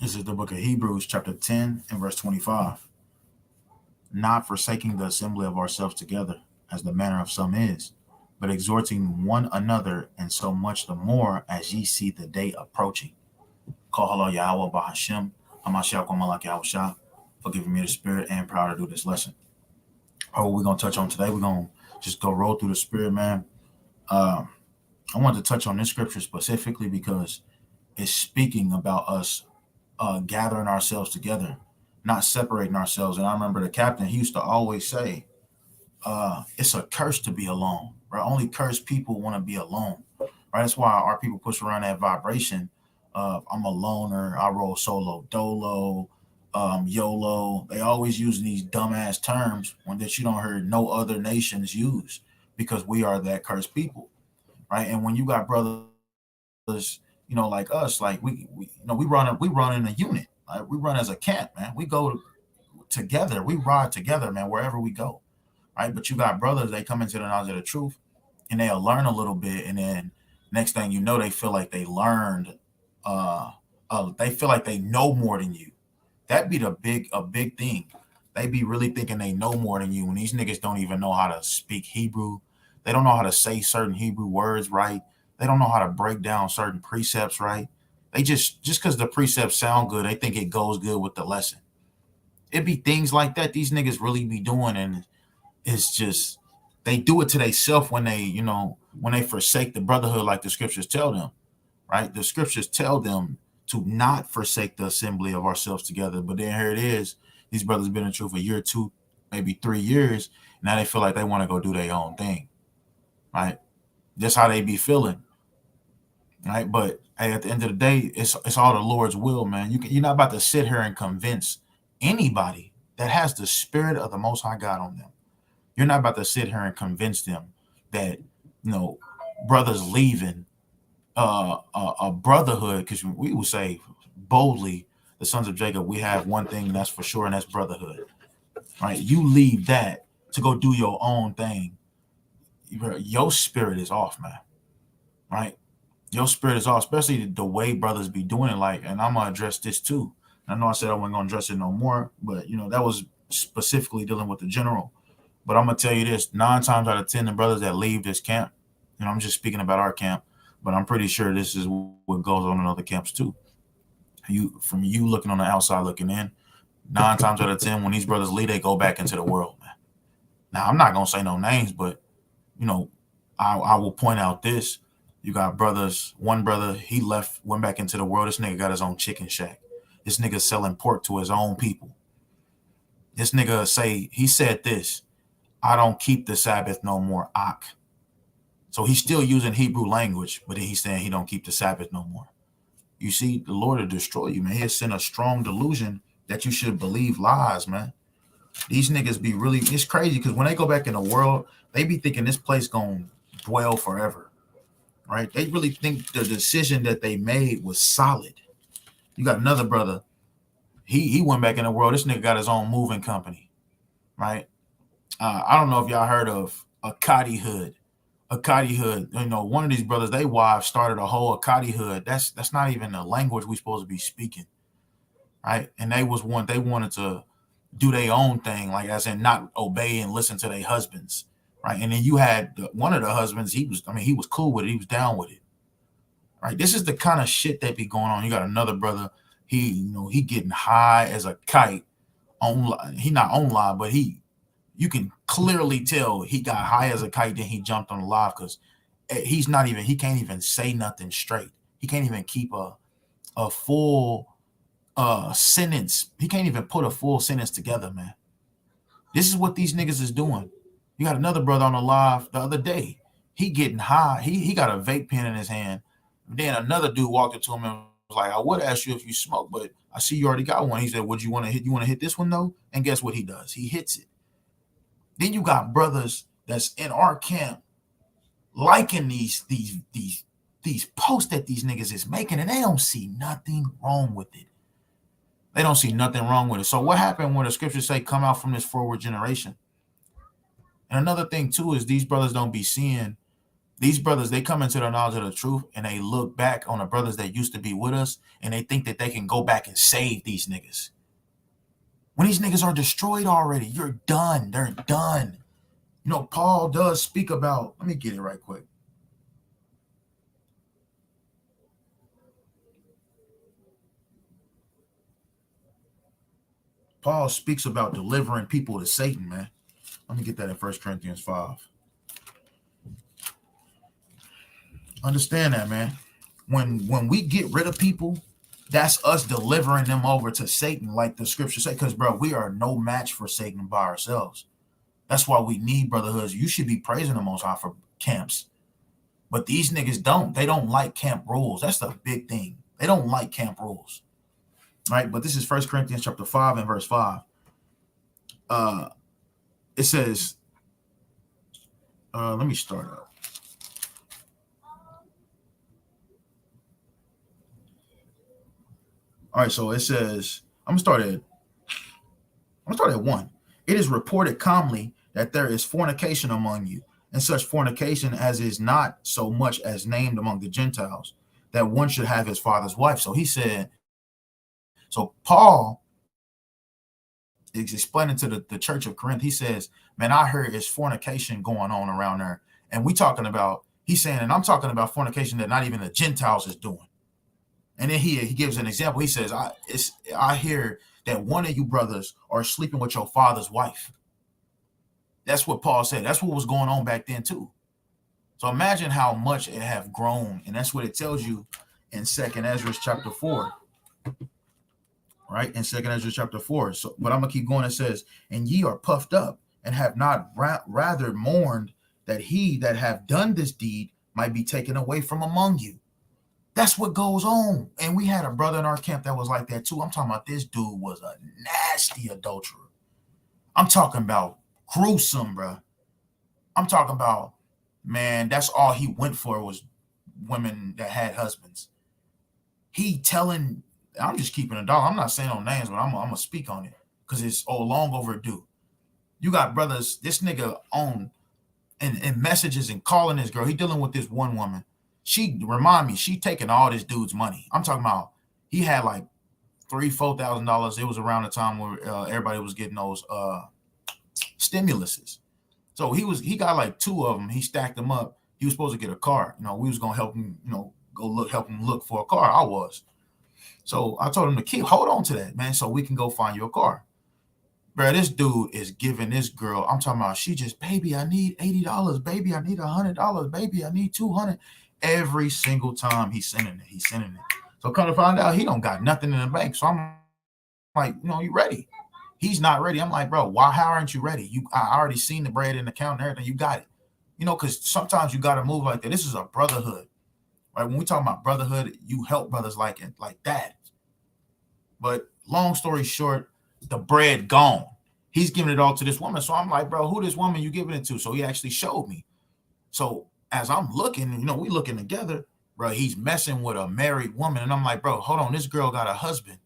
This is the book of Hebrews, chapter 10 and verse 25. Not forsaking the assembly of ourselves together, as the manner of some is, but exhorting one another, and so much the more as ye see the day approaching. Call hello Yahweh Bahashem, Hamashiach Malak Yahushua, for giving me the spirit and power to do this lesson. What we're going to touch on today, we're going to just go roll through the spirit, man. I wanted to touch on this scripture specifically because it's speaking about us gathering ourselves together, not separating ourselves. And I remember the captain, he used to always say, it's a curse to be alone, right? Only cursed people want to be alone, right? That's why our people push around that vibration of I'm a loner, I roll solo dolo, YOLO. They always using these dumbass terms when that you don't hear no other nations use because we are that cursed people, right? And when you got brothers, like us, like we run in a unit, like we run as a camp, man. We go together, we ride together, man, wherever we go, right? But you got brothers, they come into the knowledge of the truth, and they'll learn a little bit, and then next thing you know, they feel like they learned, they feel like they know more than you. That'd be a big thing. They be really thinking they know more than you when these niggas don't even know how to speak Hebrew. They don't know how to say certain Hebrew words right. They don't know how to break down certain precepts right. They just because the precepts sound good, they think it goes good with the lesson. It be things like that these niggas really be doing, and it's just they do it to themselves when they forsake the brotherhood, like the scriptures tell them, right? The scriptures tell them to not forsake the assembly of ourselves together. But then here it is, these brothers been in truth a year, 2, maybe 3 years. Now they feel like they want to go do their own thing, right? That's how they be feeling, right? But hey, at the end of the day, it's all the Lord's will, man. You're not about to sit here and convince anybody that has the spirit of the Most High God on them. You're not about to sit here and convince them that brothers leaving a brotherhood, because we will say boldly, the sons of Jacob, we have one thing that's for sure, and that's brotherhood, right? You leave that to go do your own thing, your spirit is off, man, right? Your spirit is off, especially the way brothers be doing it. Like, and I'm gonna address this too. I know I said I wasn't gonna address it no more, but that was specifically dealing with the general. But I'm gonna tell you this: 9 times out of 10, the brothers that leave this camp, I'm just speaking about our camp, but I'm pretty sure this is what goes on in other camps too. From you looking on the outside looking in, 9 times out of 10, when these brothers leave, they go back into the world, man. Now, I'm not gonna say no names, but I will point out this. You got brothers, one brother, he went back into the world. This nigga got his own chicken shack. This nigga selling pork to his own people. This nigga he said this: I don't keep the Sabbath no more, Ak. So he's still using Hebrew language, but he's saying he don't keep the Sabbath no more. You see, the Lord will destroy you, man. He'll send a strong delusion that you should believe lies, man. These niggas be really, it's crazy because when they go back in the world, they be thinking this place gonna dwell forever, right? They really think the decision that they made was solid. You got another brother, he went back in the world. This nigga got his own moving company, right? I don't know if y'all heard of Akkadi Hood. Akkadi Hood, one of these brothers, they wives started a whole Akkadi Hood. That's not even the language we supposed to be speaking, right? And they wanted to do their own thing, like as in not obey and listen to their husbands, right? And then you had one of the husbands, he was cool with it, he was down with it, right? This is the kind of shit that be going on. You got another brother, he getting high as a kite he not online, but you can clearly tell he got high as a kite, then he jumped on the live because he can't even say nothing straight. He can't even keep a full sentence. He can't even put a full sentence together, man. This is what these niggas is doing. You got another brother on the live the other day. He getting high. He got a vape pen in his hand. Then another dude walked up to him and was like, I would ask you if you smoke, but I see you already got one. He said, would you want to hit? You want to hit this one though? And guess what he does? He hits it. Then you got brothers that's in our camp liking these posts that these niggas is making, and they don't see nothing wrong with it. They don't see nothing wrong with it. So what happened when the scriptures say come out from this forward generation? And another thing too is these brothers don't be seeing These brothers, they come into the knowledge of the truth and they look back on the brothers that used to be with us and they think that they can go back and save these niggas. When these niggas are destroyed already, you're done. They're done. You know, Paul does speak about, let me get it right quick. Paul speaks about delivering people to Satan, man. Let me get that in 1 Corinthians 5. Understand that, man. When we get rid of people, that's us delivering them over to Satan, like the scripture say. Because, bro, we are no match for Satan by ourselves. That's why we need brotherhoods. You should be praising the Most High for camps. But these niggas don't. They don't like camp rules. That's the big thing. They don't like camp rules. Right? But this is 1 Corinthians chapter 5 and verse 5. It says, let me start out. All right, so it says, I'm gonna start at 1. It is reported calmly that there is fornication among you, and such fornication as is not so much as named among the Gentiles, that one should have his father's wife. So he said, so Paul is explaining to the church of Corinth. He says, man, I heard it's fornication going on around there. And we talking about, he's saying, and I'm talking about fornication that not even the Gentiles is doing. And then he gives an example. He says, I hear that one of you brothers are sleeping with your father's wife. That's what Paul said. That's what was going on back then too. So imagine how much it have grown. And that's what it tells you in 2nd Ezra chapter 4. Right? In 2nd Ezra chapter 4. So, but I'm going to keep going. It says, and ye are puffed up and have not rather mourned that he that have done this deed might be taken away from among you. That's what goes on. And we had a brother in our camp that was like that too. I'm talking about this dude was a nasty adulterer. I'm talking about gruesome, bro. I'm talking about, man, that's all he went for was women that had husbands. He telling, I'm just keeping a dog. I'm not saying no names, but I'm going to speak on it because it's long overdue. You got brothers, this nigga on and messages and calling this girl. He dealing with this one woman. She remind me, she taking all this dude's money. I'm talking about he had like $3,000-$4,000. It was around the time where everybody was getting those stimuluses. So he got like 2 of them. He stacked them up. He was supposed to get a car. You know, we was gonna help him, help him look for a car. I was. So I told him to hold on to that, man, so we can go find you a car. Bro, this dude is giving this girl, I'm talking about, she just, baby, I need $80. Baby, I need $100. Baby, I need $200. Every single time he's sending it. So come to find out, he don't got nothing in the bank. So I'm like, you ready? He's not ready. I'm like, bro, how aren't you ready? I already seen the bread in the account and everything. You got it. Because sometimes you got to move like that. This is a brotherhood, right? When we talk about brotherhood, you help brothers like that. But long story short, the bread gone. He's giving it all to this woman. So I'm like, bro, who this woman you giving it to? So he actually showed me. So as I'm looking, we looking together, bro, he's messing with a married woman. And I'm like, bro, hold on. This girl got a husband.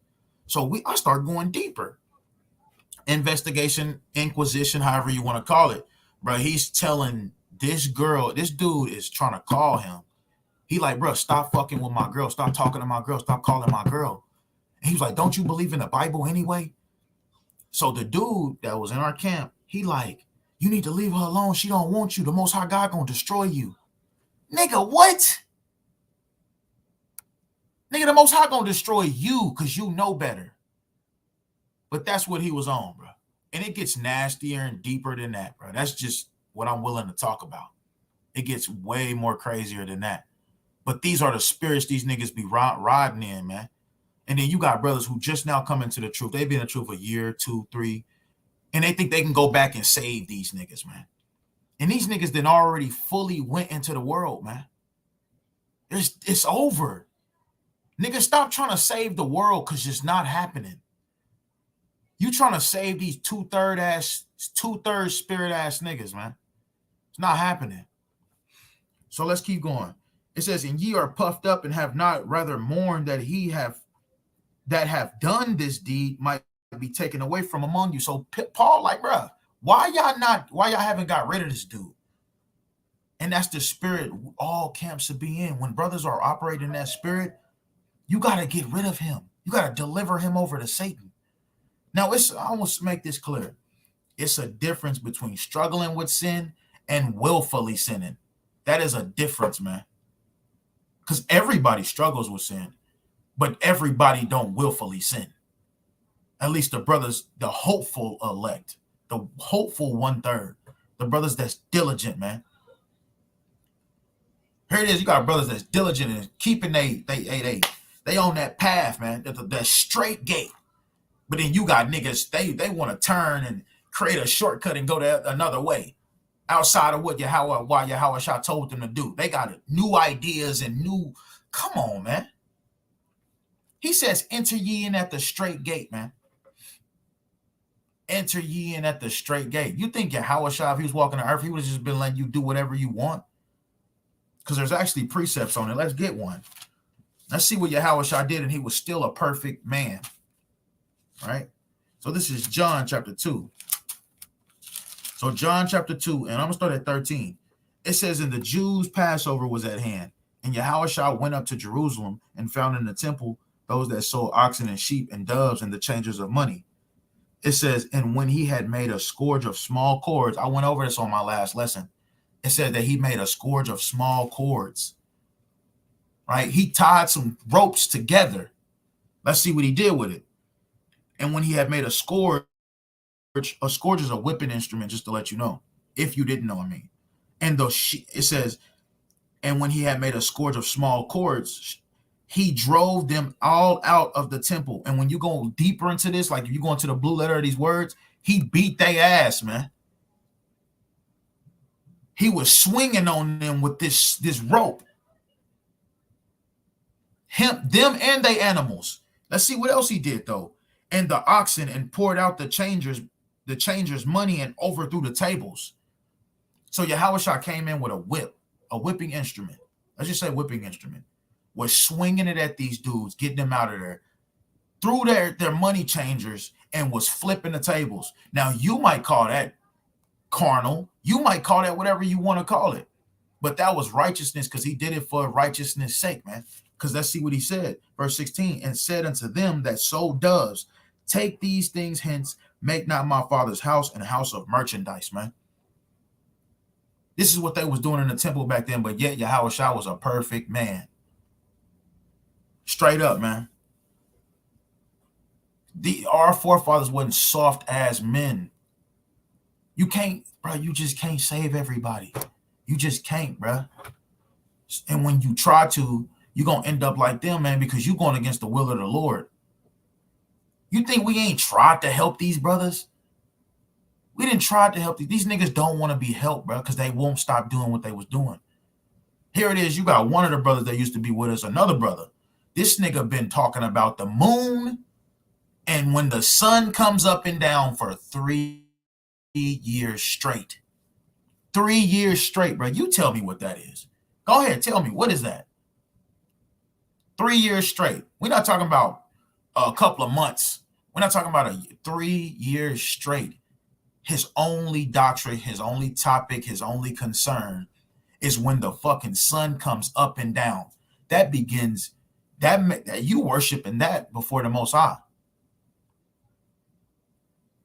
So I start going deeper. Investigation, inquisition, however you want to call it. Bro, he's telling this dude is trying to call him. He like, bro, stop fucking with my girl. Stop talking to my girl. Stop calling my girl. And he was like, don't you believe in the Bible anyway? So the dude that was in our camp, he like, you need to leave her alone. She don't want you. The Most High God gonna destroy you. Nigga, what? Nigga, the Most High gonna destroy you because you know better. But that's what he was on, bro. And it gets nastier and deeper than that, bro. That's just what I'm willing to talk about. It gets way more crazier than that. But these are the spirits these niggas be riding in, man. And then you got brothers who just now come into the truth. They've been in the truth a year, 2, 3, and they think they can go back and save these niggas, man. And these niggas then already fully went into the world, man. It's over. Niggas, stop trying to save the world because it's not happening. You trying to save these two-thirds spirit ass niggas, man. It's not happening. So let's keep going. It says, and ye are puffed up and have not rather mourned that that have done this deed might be taken away from among you. So Paul like, bro, why y'all haven't got rid of this dude? And that's the spirit all camps should be in. When brothers are operating in that spirit, you got to get rid of him. You got to deliver him over to Satan. Now, I want to make this clear. It's a difference between struggling with sin and willfully sinning. That is a difference, man. Because everybody struggles with sin, but everybody don't willfully sin. At least the brothers, the hopeful elect, the hopeful 1/3, the brothers that's diligent, man. Here it is. You got brothers that's diligent and keeping they on that path, man. That straight gate. But then you got niggas, they want to turn and create a shortcut and go another way outside of what Yahweh Shah told them to do. They got new ideas and new. Come on, man. He says, enter ye in at the straight gate, man. Enter ye in at the straight gate. You think Yahweh Shah, if he was walking the earth, he would have just been letting you do whatever you want? Because there's actually precepts on it. Let's get one. Let's see what Yahweh Shah did, and he was still a perfect man. Right? So this is John chapter 2. So John chapter 2, and I'm going to start at 13. It says, and the Jews' Passover was at hand, and Yahweh Shah went up to Jerusalem and found in the temple those that sold oxen and sheep and doves and the changers of money. It says, and when he had made a scourge of small cords, I went over this on my last lesson. It said that he made a scourge of small cords, right? He tied some ropes together. Let's see what he did with it. And when he had made a scourge is a whipping instrument, just to let you know, if you didn't know, I mean. And it says, and when he had made a scourge of small cords, he drove them all out of the temple. And when you go deeper into this, like if you go into the blue letter of these words, he beat their ass, man. He was swinging on them with this rope. Them and they animals. Let's see what else he did, though. And the oxen, and poured out the changers' money and overthrew the tables. So Yahweh Shah came in with a whipping instrument. Let's just say whipping instrument. Was swinging it at these dudes, getting them out of there. Threw their money changers and was flipping the tables. Now, you might call that carnal. You might call that whatever you want to call it. But that was righteousness because he did it for righteousness' sake, man. Because let's see what he said. Verse 16, and said unto them that sold doves, take these things hence, make not my father's house an house of merchandise, man. This is what they was doing in the temple back then, but yet Yahweh Shah was a perfect man. Straight up, man. Our forefathers wasn't soft as men. You can't, bro, you just can't save everybody. You just can't, bro. And when you try to, you're going to end up like them, man, because you're going against the will of the Lord. You think we ain't tried to help these brothers? We didn't try to help these niggas don't want to be helped, bro, because they won't stop doing what they was doing. Here it is. You got one of the brothers that used to be with us, another brother. This nigga been talking about the moon and when the sun comes up and down for 3 years straight. 3 years straight, bro. You tell me what that is. Go ahead. Tell me. What is that? 3 years straight. We're not talking about a couple of months. We're not talking about 3 years straight. His only doctrine, his only topic, his only concern is when the fucking sun comes up and down. That begins, that you worshiping that before the Most High.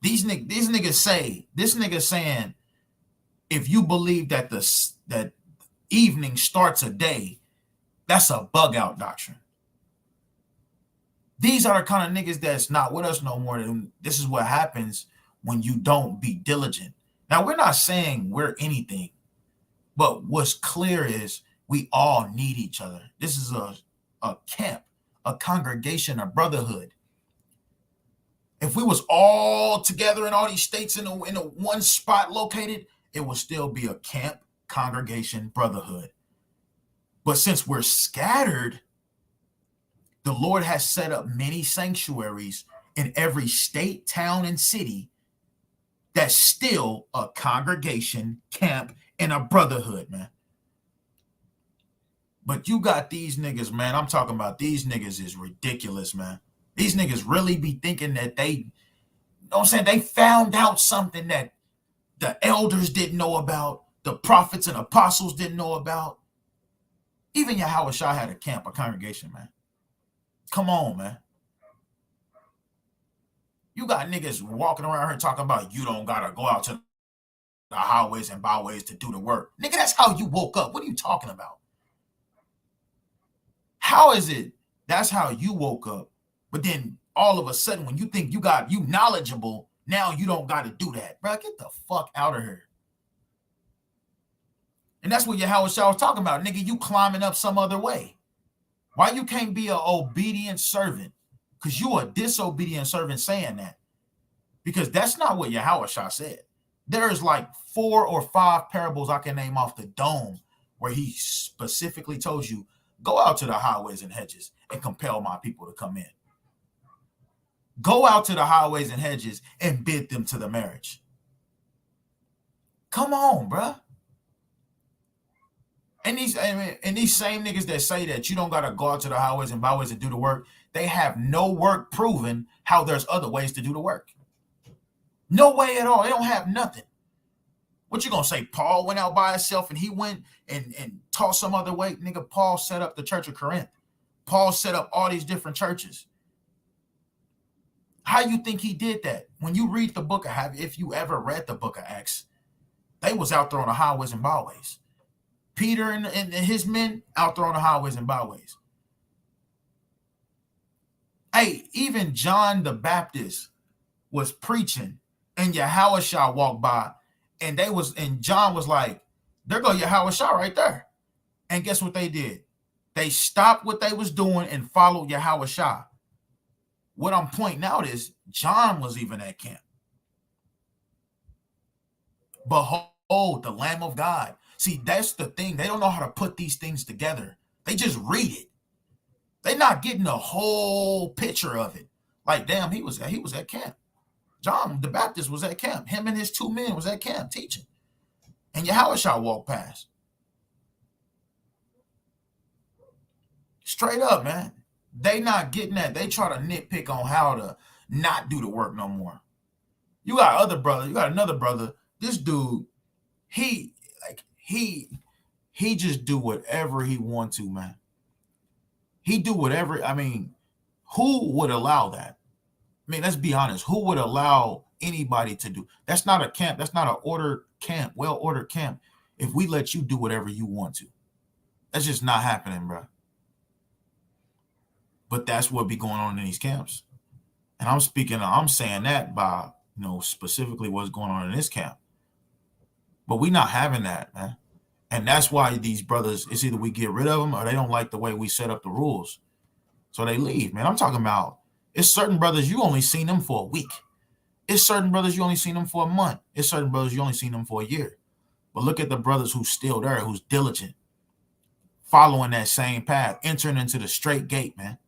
These niggas say, this nigga saying, if you believe that that evening starts a day, that's a bug out doctrine. These are the kind of niggas that's not with us no more. This is what happens when you don't be diligent. Now, we're not saying we're anything, but what's clear is we all need each other. This is a camp, a congregation, a brotherhood. If we was all together in all these states in a one spot located, it would still be a camp, congregation, brotherhood. But since we're scattered, the Lord has set up many sanctuaries in every state, town, and city that's still a congregation, camp, and a brotherhood, man. But you got these niggas, man. I'm talking about these niggas is ridiculous, man. These niggas really be thinking that they, you know what I'm saying? They found out something that the elders didn't know about, the prophets and apostles didn't know about. Even Yahweh Shah had a camp, a congregation, man. Come on, man. You got niggas walking around here talking about you don't gotta go out to the highways and byways to do the work. Nigga, that's how you woke up. What are you talking about? How is it that's how you woke up, but then all of a sudden when you think you knowledgeable, now you don't got to do that? Bro, get the fuck out of here. And that's what Yahweh Shah was talking about. Nigga, you climbing up some other way. Why you can't be an obedient servant? Because you a disobedient servant saying that. Because that's not what Yahweh Shah said. There's like 4 or 5 parables I can name off the dome where he specifically told you, go out to the highways and hedges and compel my people to come in. Go out to the highways and hedges and bid them to the marriage. Come on, bruh. And these same niggas that say that you don't got to go out to the highways and byways and do the work, they have no work proven how there's other ways to do the work. No way at all. They don't have nothing. What you gonna say? Paul went out by himself and he went and taught some other way? Nigga, Paul set up the Church of Corinth. Paul set up all these different churches. How you think he did that? When you read the book of Acts, if you ever read the book of Acts, they was out there on the highways and byways. Peter and his men out there on the highways and byways. Hey, even John the Baptist was preaching and Yahweh Shah walked by and John was like, there go Yahweh Shah right there. And guess what they did? They stopped what they was doing and followed Yahweh Shah. What I'm pointing out is John was even at camp. Behold, the Lamb of God. See, that's the thing. They don't know how to put these things together. They just read it. They're not getting a whole picture of it. Like, damn, he was at camp. John the Baptist was at camp. Him and his 2 men was at camp teaching. And Yahweh Shah walked past. Straight up, man. They not getting that. They try to nitpick on how to not do the work no more. You got other brother. You got another brother. This dude, he just do whatever he want to, man. He do whatever. I mean, who would allow that? I mean, let's be honest. Who would allow anybody to do? That's not a camp. That's not an ordered camp, well-ordered camp. If we let you do whatever you want to, that's just not happening, bro. But that's what be going on in these camps. And I'm saying that by, specifically what's going on in this camp. But we not having that, man. And that's why these brothers, it's either we get rid of them or they don't like the way we set up the rules. So they leave, man. I'm talking about, it's certain brothers, you only seen them for a week. It's certain brothers, you only seen them for a month. It's certain brothers, you only seen them for a year. But look at the brothers who's still there, who's diligent, following that same path, entering into the straight gate, man.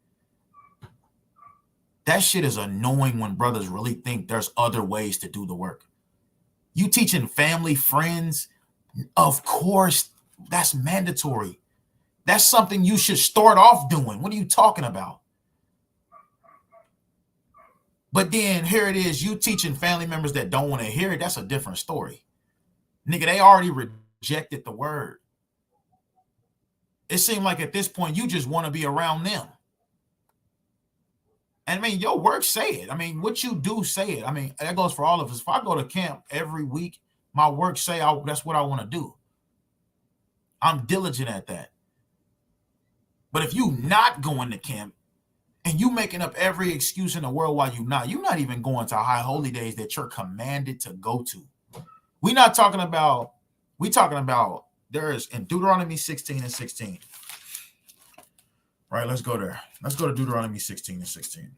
That shit is annoying when brothers really think there's other ways to do the work. You teaching family, friends, of course, that's mandatory. That's something you should start off doing. What are you talking about? But then here it is, you teaching family members that don't want to hear it. That's a different story. Nigga, they already rejected the word. It seemed like at this point, you just want to be around them. And I mean, your work say it. I mean, what you do say it. I mean, that goes for all of us. If I go to camp every week, my work say that's what I want to do. I'm diligent at that. But if you not going to camp and you making up every excuse in the world why you're not even going to high holy days that you're commanded to go to. We talking about there is in Deuteronomy 16 and 16. Right, let's go there. Let's go to Deuteronomy 16 and 16.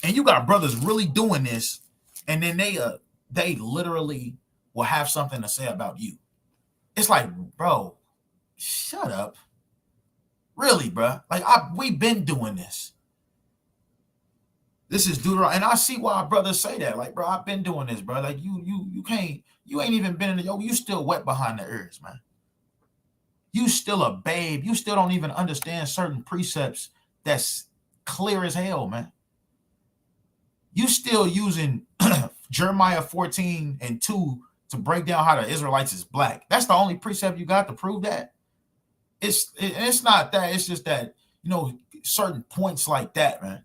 And you got brothers really doing this, and then they literally will have something to say about you. It's like, bro, shut up. Really, bro? Like we've been doing this. This is Deuteronomy, and I see why brothers say that. Like, bro, I've been doing this, bro. Like you ain't even been in you still wet behind the ears, man. You still a babe. You still don't even understand certain precepts that's clear as hell, man. You still using Jeremiah 14 and 2 to break down how the Israelites is black. That's the only precept you got to prove that. It's not that. It's just that, you know, certain points like that, man.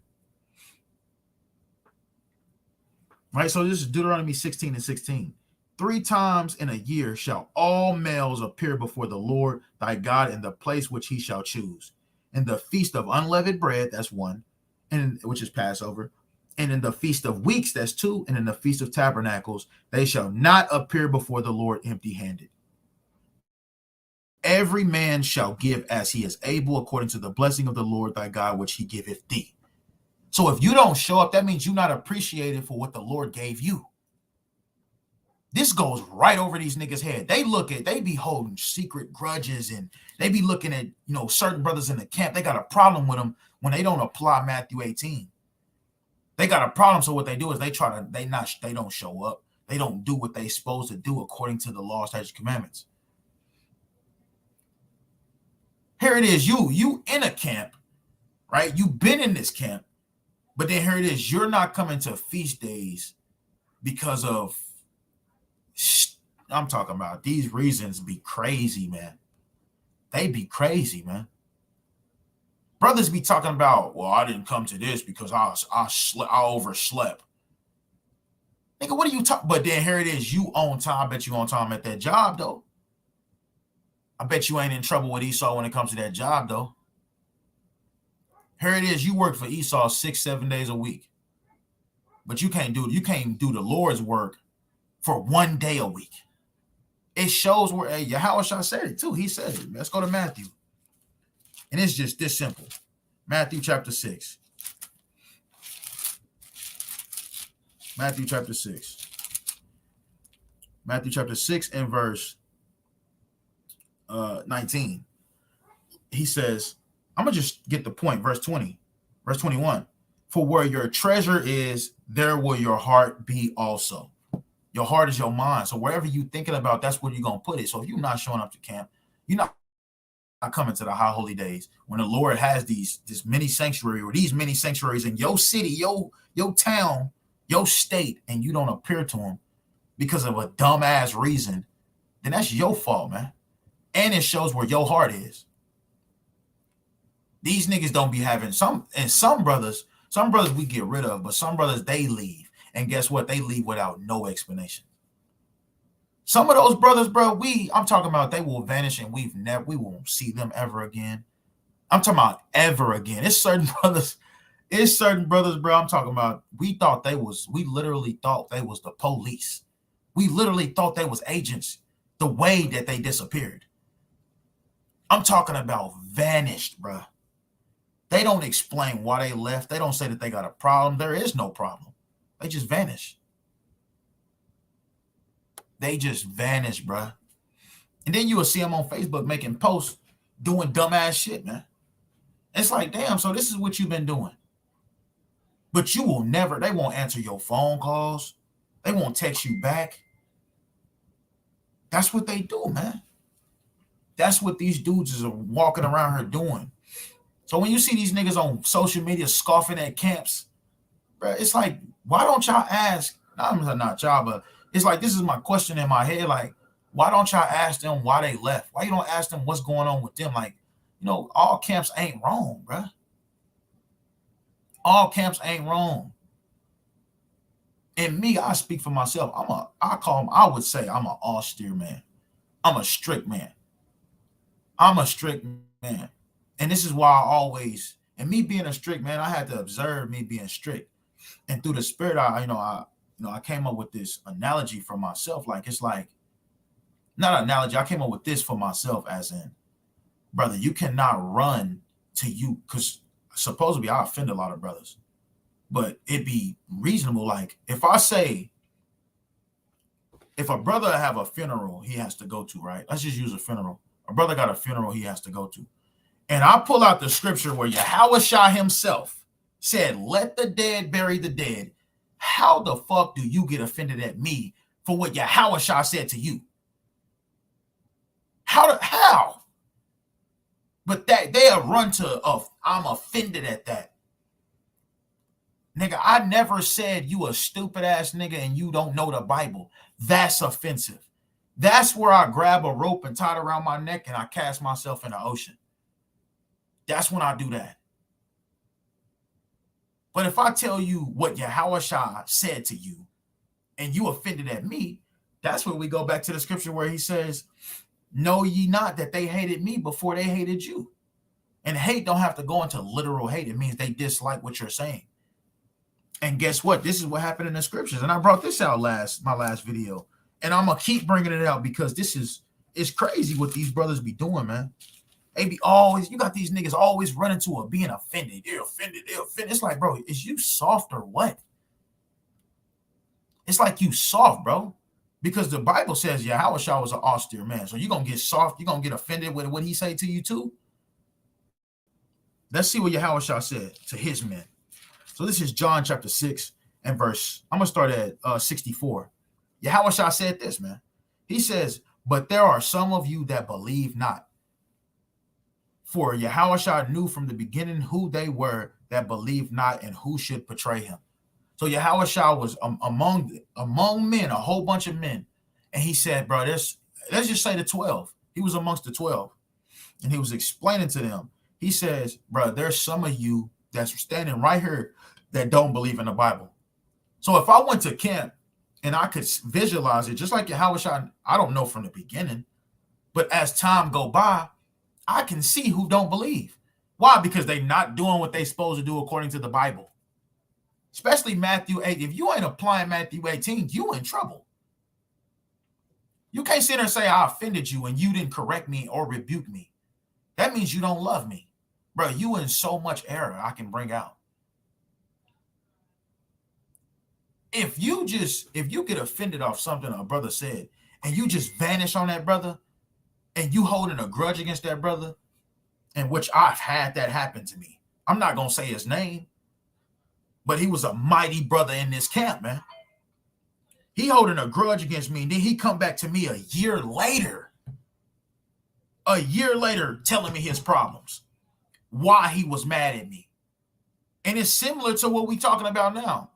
Right? So this is Deuteronomy 16:16. 3 times in a year shall all males appear before the Lord thy God in the place which he shall choose. In the feast of unleavened bread, that's 1, and which is Passover. And in the feast of weeks, that's 2. And in the feast of tabernacles, they shall not appear before the Lord empty-handed. Every man shall give as he is able, according to the blessing of the Lord thy God, which he giveth thee. So if you don't show up, that means you're not appreciated for what the Lord gave you. This goes right over these niggas' head. They be holding secret grudges, and they be looking at, you know, certain brothers in the camp. They got a problem with them when they don't apply Matthew 18. They got a problem. So what they do is they don't show up. They don't do what they supposed to do according to the law, statutes, commandments. Here it is, you in a camp, right? You've been in this camp, but then here it is, you're not coming to feast days because of, I'm talking about, these reasons be crazy, man. They be crazy, man. Brothers be talking about, well, I didn't come to this because I overslept. Nigga, what are you talking? But then here it is, you on time. I bet you on time at that job, though. I bet you ain't in trouble with Esau when it comes to that job, though. Here it is, you work for Esau 6-7 days a week, but you can't do the Lord's work for 1 day a week. It shows where Yahushua said it too. He said it. Let's go to Matthew. And it's just this simple. Matthew chapter 6. Matthew chapter 6. Matthew chapter 6 and verse 19. He says, I'm going to just get the point. Verse 20. Verse 21. For where your treasure is, there will your heart be also. Your heart is your mind. So wherever you're thinking about, that's where you're going to put it. So if you're not showing up to camp, you're not coming to the high holy days when the Lord has this mini sanctuary or these mini sanctuaries in your city, your town, your state, and you don't appear to him because of a dumbass reason, then that's your fault, man. And it shows where your heart is. These niggas don't be having some brothers we get rid of, but some brothers, they leave. And guess what? They leave without no explanation. Some of those brothers, bro, I'm talking about, they will vanish and we won't see them ever again. I'm talking about ever again. It's certain brothers, bro. I'm talking about, we literally thought they was the police. We literally thought they was agents the way that they disappeared. I'm talking about vanished, bro. They don't explain why they left. They don't say that they got a problem. There is no problem. They just vanish. They just vanish, bro. And then you will see them on Facebook making posts doing dumbass shit, man. It's like, damn, so this is what you've been doing. But they won't answer your phone calls. They won't text you back. That's what they do, man. That's what these dudes are walking around here doing. So when you see these niggas on social media scoffing at camps, bro, it's like, why don't y'all ask? Not y'all, but it's like, this is my question in my head. Like, why don't y'all ask them why they left? Why you don't ask them what's going on with them? Like, you know, all camps ain't wrong, bro. All camps ain't wrong. And me, I speak for myself. I would say I'm an austere man. I'm a strict man. And this is why and me being a strict man, I had to observe me being strict. And through the spirit, I came up with this analogy for myself. Like, it's like, not an analogy. I came up with this for myself as in, brother, you cannot run to you, because supposedly I offend a lot of brothers, but it'd be reasonable. Like, if I say, if a brother have a funeral he has to go to, right? Let's just use a funeral. A brother got a funeral he has to go to. And I pull out the scripture where Yahushua himself said, let the dead bury the dead. How the fuck do you get offended at me for what Yahushua said to you? How? But they'll run to, I'm offended at that. Nigga, I never said you a stupid ass nigga and you don't know the Bible. That's offensive. That's where I grab a rope and tie it around my neck and I cast myself in the ocean. That's when I do that. But if I tell you what Yahushua said to you and you offended at me, that's where we go back to the scripture where he says, know ye not that they hated me before they hated you. And hate don't have to go into literal hate. It means they dislike what you're saying. And guess what? This is what happened in the scriptures. And I brought this out my last video. And I'm going to keep bringing it out because it's crazy what these brothers be doing, man. They be always, you got these niggas always running to being offended. They're offended. It's like, bro, is you soft or what? It's like you soft, bro. Because the Bible says Yahushua was an austere man. So you're going to get soft. You're going to get offended with what he say to you too. Let's see what Yahushua said to his men. So this is John chapter 6 and verse, I'm going to start at 64. Yahushua said this, man. He says, but there are some of you that believe not. For Yahushua knew from the beginning who they were that believed not and who should betray him. So Yahushua was among men, a whole bunch of men. And he said, bro, let's just say the 12. He was amongst the 12. And he was explaining to them. He says, bro, there's some of you that's standing right here that don't believe in the Bible. So if I went to camp and I could visualize it, just like Yahushua, I don't know from the beginning, but as time go by, I can see who don't believe. Why? Because they're not doing what they're supposed to do according to the Bible. Especially Matthew 8. If you ain't applying Matthew 18, you in trouble. You can't sit there and say, I offended you and you didn't correct me or rebuke me. That means you don't love me. Bro, you in so much error I can bring out. If you get offended off something a brother said and you just vanish on that brother and you holding a grudge against that brother, in which I've had that happen to me. I'm not going to say his name, but he was a mighty brother in this camp, man. He holding a grudge against me, and then he come back to me a year later telling me his problems, why he was mad at me. And it's similar to what we talking about now.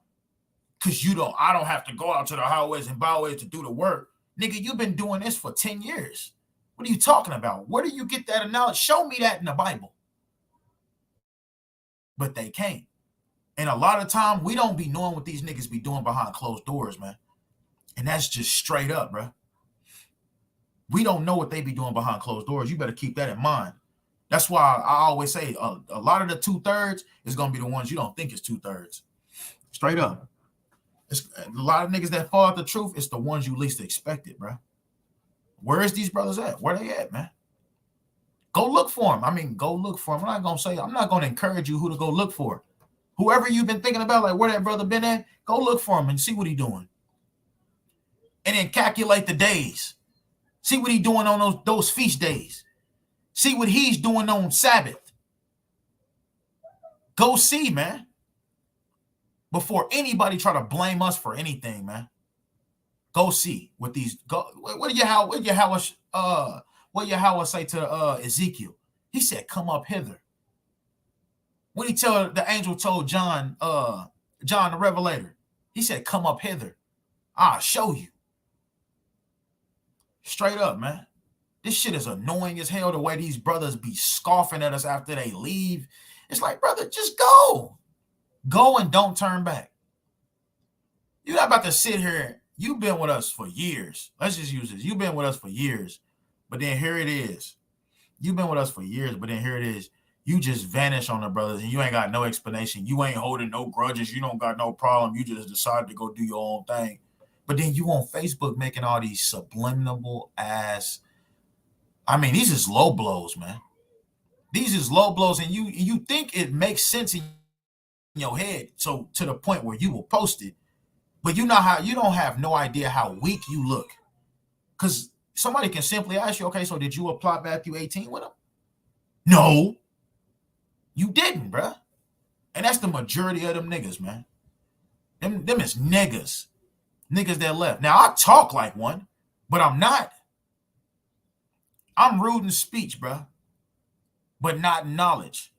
Because I don't have to go out to the highways and byways to do the work. Nigga, you've been doing this for 10 years. What are you talking about? Where do you get that knowledge? Show me that in the Bible. But they can't. And a lot of time, we don't be knowing what these niggas be doing behind closed doors, man. And that's just straight up, bro. We don't know what they be doing behind closed doors. You better keep that in mind. That's why I always say a lot of the 2/3 is going to be the ones you don't think is 2/3. Straight up. It's a lot of niggas that fall out the truth. It's the ones you least expected, bro. Where is these brothers at? Where they at, man? Go look for them. Go look for them. I'm not going to encourage you who to go look for. Whoever you've been thinking about, like where that brother been at, go look for him and see what he doing. And then calculate the days. See what he doing on those feast days. See what he's doing on Sabbath. Go see, man. Before anybody try to blame us for anything, man. Go see what Yahweh say to Ezekiel. He said, come up hither. What he the angel told John the Revelator, he said, come up hither. I'll show you. Straight up, man. This shit is annoying as hell, the way these brothers be scoffing at us after they leave. It's like, brother, just go. Go and don't turn back. You're not about to sit here. You've been with us for years. Let's just use this. You've been with us for years. But then here it is. You've been with us for years, but then here it is. You just vanish on the brothers and you ain't got no explanation. You ain't holding no grudges. You don't got no problem. You just decided to go do your own thing. But then you on Facebook making all these subliminal ass. These is low blows, man. These is low blows, and you think it makes sense in your head, so to the point where you will post it, but you don't have no idea how weak you look, because somebody can simply ask you, okay, so did you apply Matthew 18 with them? No, you didn't, bruh. And that's the majority of them niggas, man. Them is niggas that left. Now I talk like one, but I'm not. I'm rude in speech, bruh, but not in knowledge.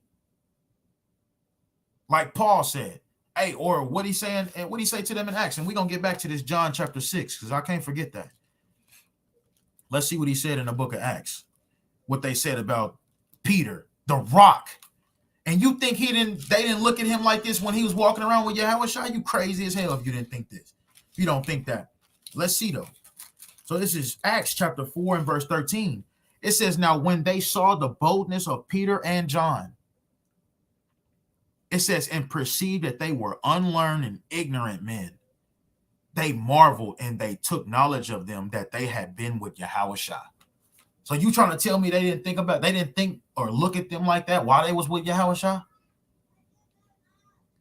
Like Paul said, Hey, or what he saying, and what he say to them in Acts? And we're gonna get back to this John chapter 6, because I can't forget that. Let's see what he said in the book of Acts. What they said about Peter, the rock. And you think they didn't look at him like this when he was walking around with Yahushua? You crazy as hell if you didn't think this. If you don't think that. Let's see though. So this is Acts chapter 4 and verse 13. It says, now when they saw the boldness of Peter and John, it says, and perceived that they were unlearned and ignorant men, they marveled and they took knowledge of them that they had been with Yahushua. So you trying to tell me they didn't think or look at them like that while they was with Yahushua?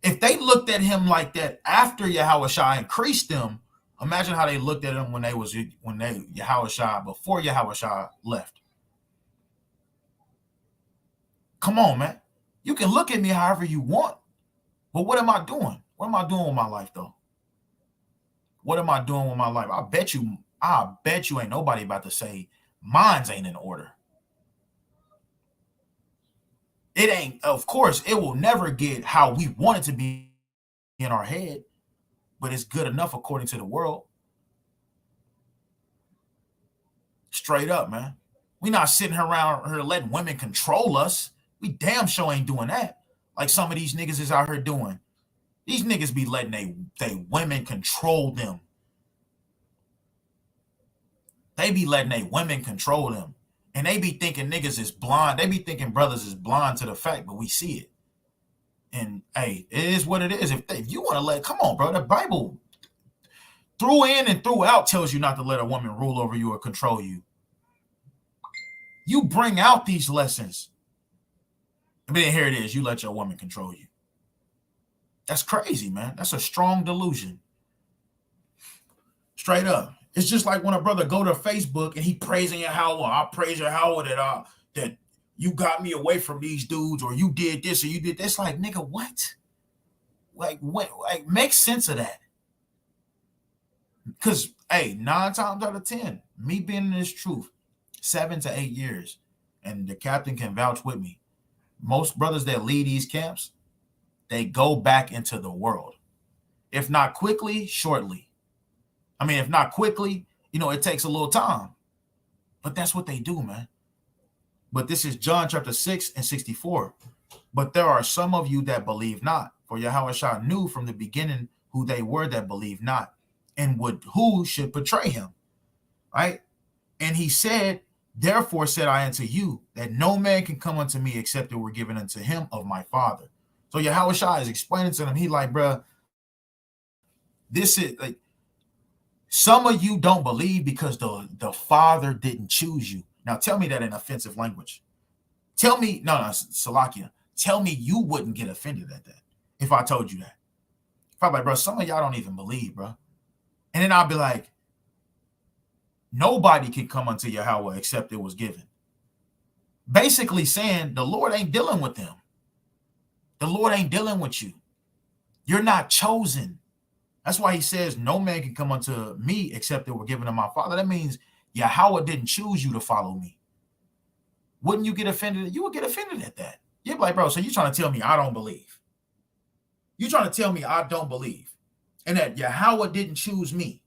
If they looked at him like that after Yahushua increased them, imagine how they looked at him when Yahushua, before Yahushua left. Come on, man. You can look at me however you want, but what am I doing? What am I doing with my life, though? What am I doing with my life? I bet you ain't nobody about to say mine's ain't in order. It ain't, of course, it will never get how we want it to be in our head, but it's good enough according to the world. Straight up, man. We not sitting around here letting women control us. We damn sure ain't doing that. Like some of these niggas is out here doing. These niggas be letting they women control them. They be letting they women control them. And they be thinking niggas is blind. They be thinking brothers is blind to the fact, but we see it. And hey, it is what it is. If you want to come on, bro, the Bible through in and throughout tells you not to let a woman rule over you or control you. You bring out these lessons. And then here it is. You let your woman control you. That's crazy, man. That's a strong delusion. Straight up. It's just like when a brother go to Facebook and he praising Yahweh. I praise Yahweh that you got me away from these dudes, or you did this, or you did this. Like, nigga, what? Like, what? Like, make sense of that. Because, hey, 9 times out of 10, me being in this truth, 7 to 8 years, and the captain can vouch with me. Most brothers that lead these camps, they go back into the world. If not quickly, shortly. I mean, if not quickly, it takes a little time. But that's what they do, man. But this is John chapter 6 and 64. But there are some of you that believe not. For Yahushua knew from the beginning who they were that believed not, and who should betray him. Right? And he said, therefore said I unto you, that no man can come unto me except it were given unto him of my Father. So Yahushua is explaining to them, he like, bro, this is like, some of you don't believe because the Father didn't choose you. Now tell me that in offensive language. Tell me, no, Salakia, tell me you wouldn't get offended at that if I told you that. If I'm like, bro, some of y'all don't even believe, bro. And then I'll be like, nobody can come unto Yahweh except it was given. Basically saying the Lord ain't dealing with them. The Lord ain't dealing with you. You're not chosen. That's why he says no man can come unto me except it were given to my Father. That means Yahweh didn't choose you to follow me. Wouldn't you get offended? You would get offended at that. You'd be like, bro, so you're trying to tell me I don't believe. You're trying to tell me I don't believe. And that Yahweh didn't choose me.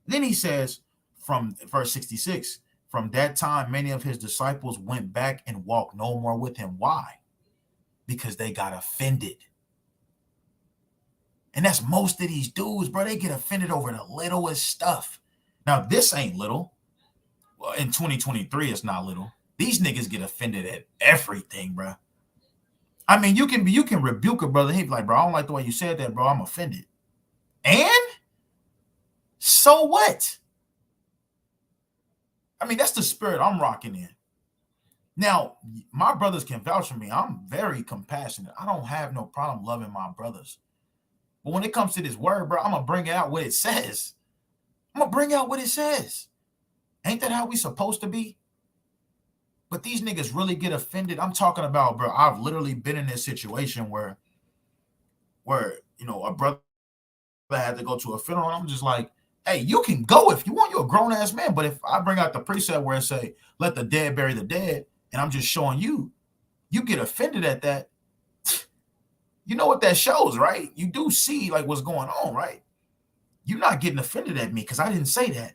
Then he says from verse 66, from that time, many of his disciples went back and walked no more with him. Why? Because they got offended. And that's most of these dudes, bro. They get offended over the littlest stuff. Now, this ain't little. Well, in 2023, it's not little. These niggas get offended at everything, bro. I mean, you can rebuke a brother. He'd be like, bro, I don't like the way you said that, bro. I'm offended. And so what? I mean, that's the spirit I'm rocking in. Now, my brothers can vouch for me. I'm very compassionate. I don't have no problem loving my brothers. But when it comes to this word, bro, I'm going to bring out what it says. I'm going to bring out what it says. Ain't that how we supposed to be? But these niggas really get offended. I'm talking about, bro, I've literally been in this situation where a brother had to go to a funeral. And I'm just like, hey, you can go if you want. You're a grown-ass man. But if I bring out the precept where it say, let the dead bury the dead, and I'm just showing you, you get offended at that. You know what that shows, right? You do see like what's going on, right? You're not getting offended at me because I didn't say that.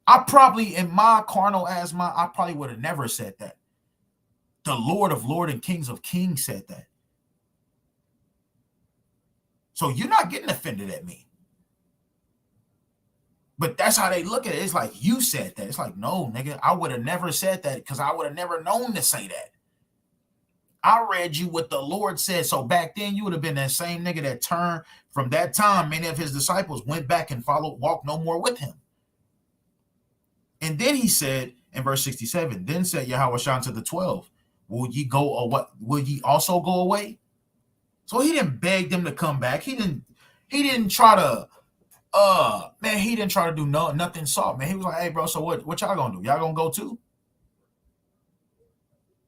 I probably, in my carnal ass mind, I probably would have never said that. The Lord of Lords and Kings of Kings said that. So you're not getting offended at me. But that's how they look at it. It's like, you said that. It's like, no, nigga, I would have never said that because I would have never known to say that. I read you what the Lord said. So back then, you would have been that same nigga that turned from that time. Many of his disciples went back and walked no more with him. And then he said in verse 67, then said Yahushua to the 12, will ye go or what? Will ye also go away? So he didn't beg them to come back. He didn't try to he didn't try to do nothing soft, man. He was like, hey, bro, so what y'all gonna do? Y'all gonna go too?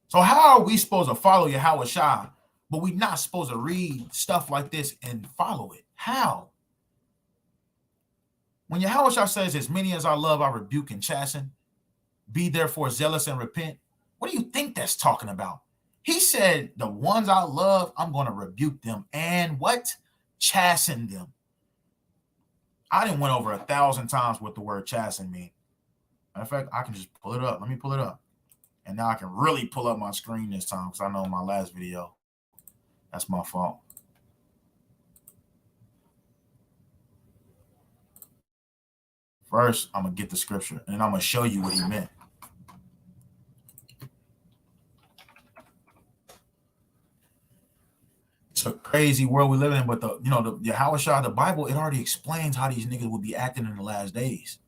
So how are we supposed to follow Yahushua, but we not supposed to read stuff like this and follow it? How? When Yahushua says, as many as I love, I rebuke and chasten, be therefore zealous and repent, what do you think that's talking about? He said, the ones I love, I'm going to rebuke them and what? Chasten them. I didn't went over 1,000 times what the word chasten means. Matter of fact, I can just pull it up. Let me pull it up. And now I can really pull up my screen this time because I know in my last video, that's my fault. First, I'm going to get the scripture and I'm going to show you what he meant. It's a crazy world we live in, but the Yahushua, the Bible, it already explains how these niggas will be acting in the last days.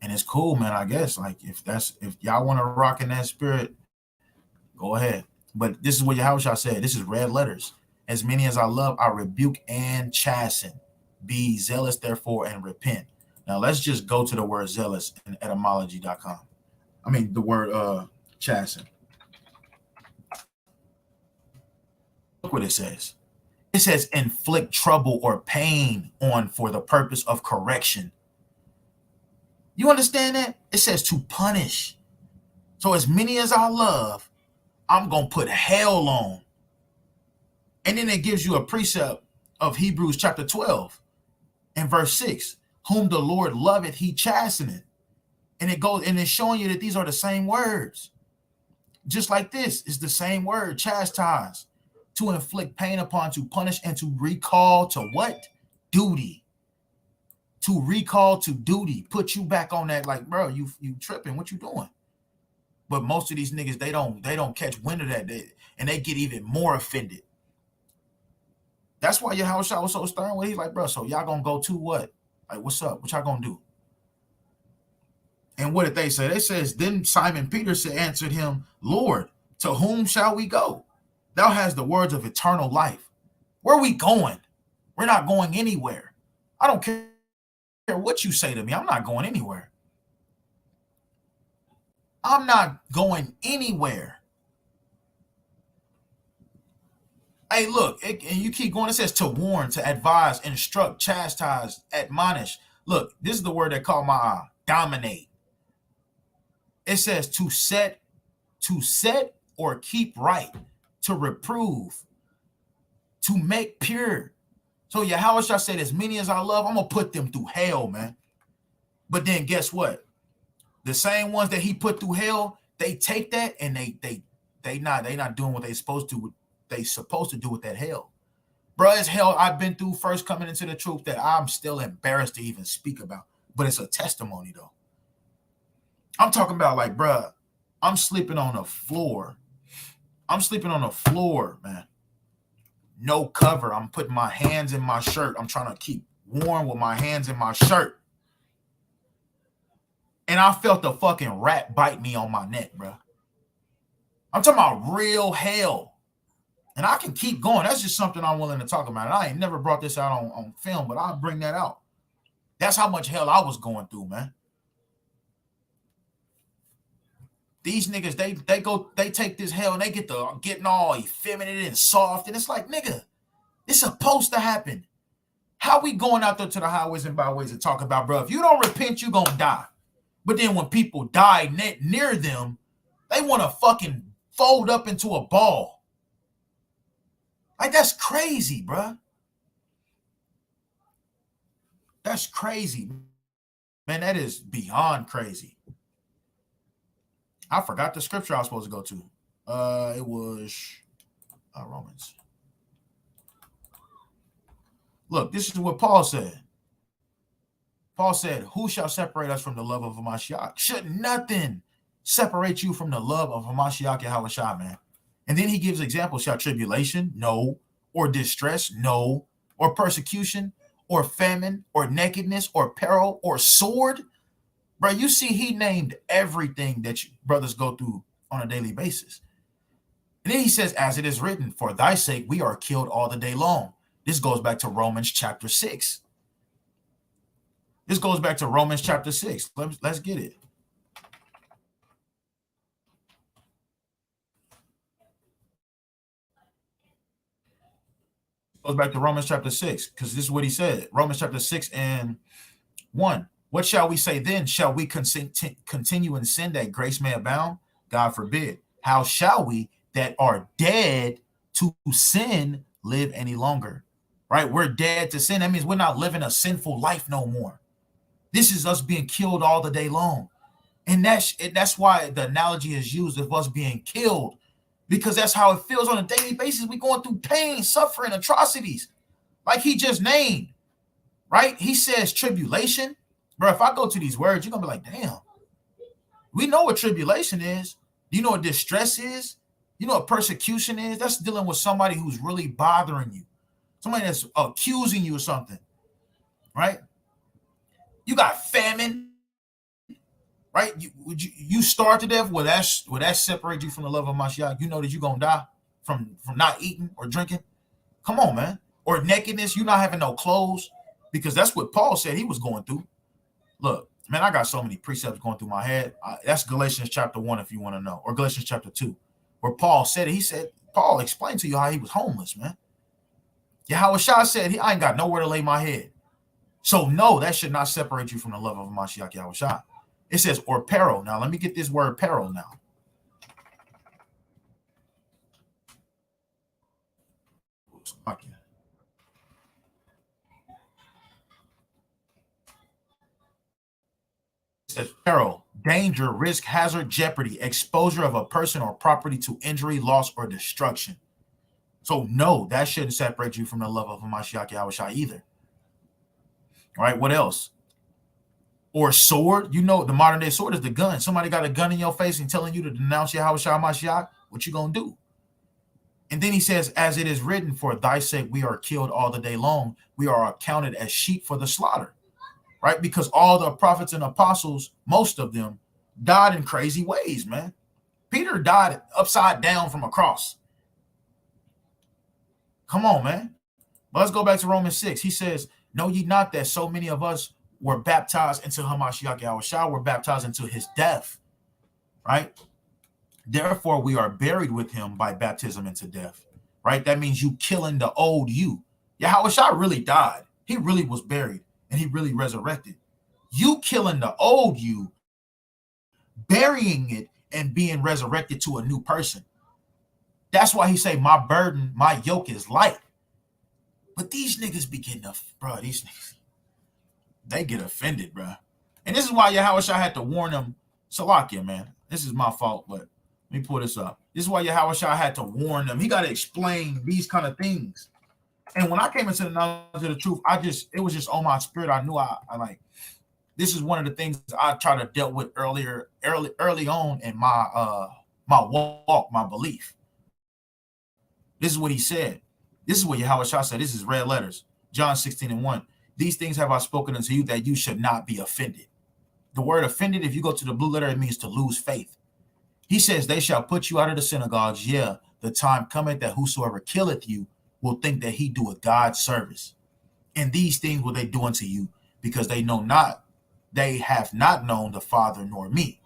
And it's cool, man, I guess. Like, if y'all want to rock in that spirit, go ahead. But this is what Yahushua said. This is red letters. As many as I love, I rebuke and chasten. Be zealous, therefore, and repent. Now, let's just go to the word zealous in etymology.com. I mean, the word chasten. Look what it says. It says inflict trouble or pain on for the purpose of correction. You understand that? It says to punish. So as many as I love, I'm going to put hell on. And then it gives you a precept of Hebrews chapter 12 and verse 6. Whom the Lord loveth, he chasteneth. And it goes, and it's showing you that these are the same words. Just like this is the same word, chastise. To inflict pain upon, to punish, and to recall to what? Duty. To recall to duty. Put you back on that, like, bro, you tripping. What you doing? But most of these niggas, they don't catch wind of that, and they get even more offended. That's why Yahushua was so stern with. He's like, bro, so y'all gonna go to what? Like, what's up? What y'all gonna do? And what did they say? They says, then Simon Peter answered him, Lord, to whom shall we go? Thou hast the words of eternal life. Where are we going? We're not going anywhere. I don't care what you say to me. I'm not going anywhere. I'm not going anywhere. Hey, look, and you keep going. It says to warn, to advise, instruct, chastise, admonish. Look, this is the word that caught my eye. Dominate. It says to set or keep right, to reprove, to make pure. So Yahushua said, as many as I love, I'm going to put them through hell, man. But then guess what? The same ones that he put through hell, they take that and they not doing what they supposed to. They supposed to do with that hell. Bro, it's hell I've been through first coming into the truth that I'm still embarrassed to even speak about. But it's a testimony, though. I'm talking about, like, bro, I'm sleeping on the floor. I'm sleeping on the floor, man. No cover. I'm putting my hands in my shirt. I'm trying to keep warm with my hands in my shirt. And I felt a fucking rat bite me on my neck, bro. I'm talking about real hell. And I can keep going. That's just something I'm willing to talk about. And I ain't never brought this out on film, but I'll bring that out. That's how much hell I was going through, man. These niggas, they take this hell and they get to getting all effeminate and soft. And it's like, nigga, it's supposed to happen. How we going out there to the highways and byways and talk about, bro, if you don't repent, you gonna die. But then when people die near them, they want to fucking fold up into a ball. Like, that's crazy, bruh. That's crazy. Man, that is beyond crazy. I forgot the scripture I was supposed to go to. It was Romans. Look, this is what Paul said. Paul said, who shall separate us from the love of Hamashiach? Should nothing separate you from the love of Hamashiach Yahushua, man. And then he gives examples. Shall tribulation? No. Or distress? No. Or persecution? Or famine? Or nakedness? Or peril? Or sword? Bro, you see, he named everything that brothers go through on a daily basis. And then he says, as it is written, for thy sake we are killed all the day long. This goes back to Romans chapter 6. This goes back to Romans chapter 6. Let's get it. Goes back to Romans chapter 6, because this is what he said. Romans chapter 6 and 1. What shall we say then? Shall we continue in sin that grace may abound? God forbid. How shall we that are dead to sin live any longer? Right? We're dead to sin. That means we're not living a sinful life no more. This is us being killed all the day long. And that's why the analogy is used of us being killed, because that's how it feels on a daily basis. We're going through pain, suffering, atrocities, like he just named, right? He says tribulation. Bro, if I go to these words, you're going to be like, damn, we know what tribulation is. Do you know what distress is? You know what persecution is? That's dealing with somebody who's really bothering you, somebody that's accusing you of something, right? You got famine, right? You starve to death. Will that separate you from the love of Mashiach? You know that you're going to die from not eating or drinking. Come on, man. Or nakedness, you not having no clothes, because that's what Paul said he was going through. Look, man, I got so many precepts going through my head. That's Galatians chapter 1, if you want to know, or Galatians chapter 2, where Paul said it. He said, Paul explained to you how he was homeless, man. Yahushua said, I ain't got nowhere to lay my head. So no, that should not separate you from the love of Mashiach Yahushua. It says, or peril. Now, let me get this word peril now. Okay. It says peril, danger, risk, hazard, jeopardy, exposure of a person or property to injury, loss, or destruction. So no, that shouldn't separate you from the love of Mashiach Yahushua either. All right, what else? Or sword. You know, the modern day sword is the gun. Somebody got a gun in your face and telling you to denounce Yahushua Mashiach. What you gonna do? And then he says, as it is written, for thy sake we are killed all the day long. We are accounted as sheep for the slaughter. Right? Because all the prophets and apostles, most of them, died in crazy ways, man. Peter died upside down from a cross. Come on, man. But let's go back to Romans 6. He says, know ye not that so many of us were baptized into Hamashiach Yahushua, were baptized into his death, right? Therefore, we are buried with him by baptism into death, right? That means you killing the old you. Yahushua really died. He really was buried, and he really resurrected. You killing the old you, burying it, and being resurrected to a new person. That's why he say, my burden, my yoke is light. But these niggas be getting bro, these niggas, they get offended, bro. And this is why Yahushua had to warn them, Salakia, man. This is my fault, but let me pull this up. This is why Yahushua had to warn them. He got to explain these kind of things. And when I came into the knowledge of the truth, it was just on my spirit. I knew I like, this is one of the things I tried to deal with early on in my walk, my belief. This is what he said. This is what Yahushua said. This is red letters. John 16 and 1. These things have I spoken unto you that you should not be offended. The word offended, if you go to the blue letter, it means to lose faith. He says, they shall put you out of the synagogues. Yeah, the time cometh that whosoever killeth you will think that he doeth God's service. And these things will they do unto you, because they have not known the Father nor me.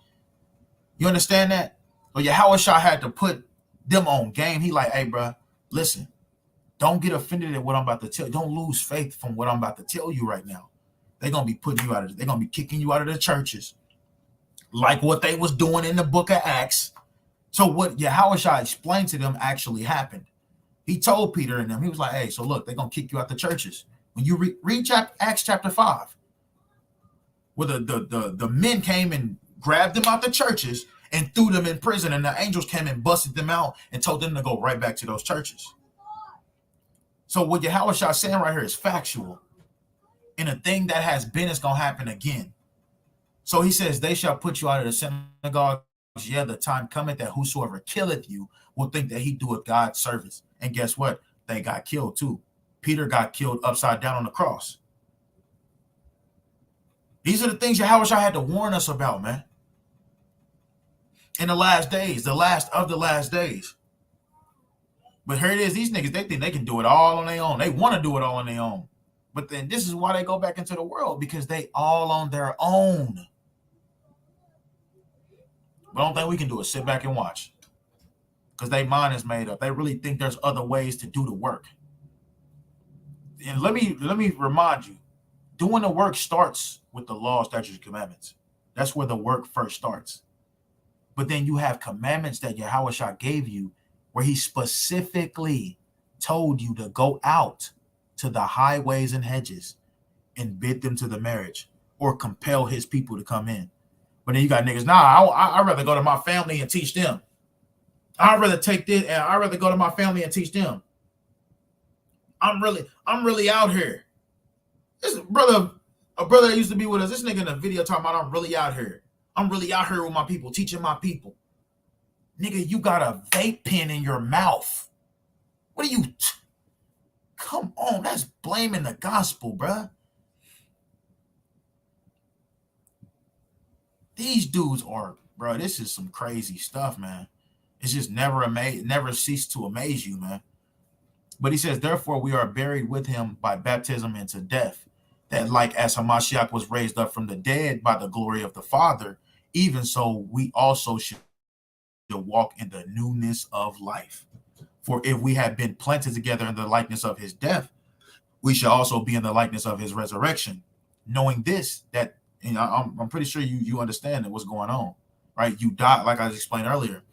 You understand that? But Yahushua had to put them on game. He like, hey, bro, listen, don't get offended at what I'm about to tell you. Don't lose faith from what I'm about to tell you right now. They're going to be putting you out of it. They're going to be kicking you out of the churches, like what they was doing in the book of Acts. So what Yahushua explained to them actually happened. He told Peter and them, he was like, hey, so look, they're going to kick you out the churches. When you read Acts chapter 5, where the men came and grabbed them out the churches and threw them in prison, and the angels came and busted them out and told them to go right back to those churches. So what Yahushua saying right here is factual. And a thing that has been is going to happen again. So he says, they shall put you out of the synagogue. Yeah, the time cometh that whosoever killeth you will think that he doeth God's service. And guess what? They got killed too. Peter got killed upside down on the cross. These are the things Yahushua had to warn us about, man. In the last days, the last of the last days. But here it is. These niggas, they think they can do it all on their own. They want to do it all on their own. But then this is why they go back into the world, because they all on their own. But the only thing we can do is sit back and watch, because their mind is made up. They really think there's other ways to do the work. And let me remind you, doing the work starts with the law, statutes, and commandments. That's where the work first starts. But then you have commandments that Yahushua gave you, where he specifically told you to go out to the highways and hedges and bid them to the marriage, or compel his people to come in. But then you got niggas, I'd rather go to my family and teach them. I'd rather take this, and I'd rather go to my family and teach them. I'm really out here. This a brother that used to be with us, this nigga in a video talking about I'm really out here. I'm really out here with my people, teaching my people. Nigga, you got a vape pen in your mouth. What are you? Come on, that's blaming the gospel, bruh. These dudes are, bro, this is some crazy stuff, man. It's just never cease to amaze you, man. But he says, therefore, we are buried with him by baptism into death, that like as Hamashiach was raised up from the dead by the glory of the Father, even so we also should walk in the newness of life. For if we have been planted together in the likeness of his death, we shall also be in the likeness of his resurrection. Knowing this, that I'm pretty sure you understand what's going on, right? You died, like I explained earlier.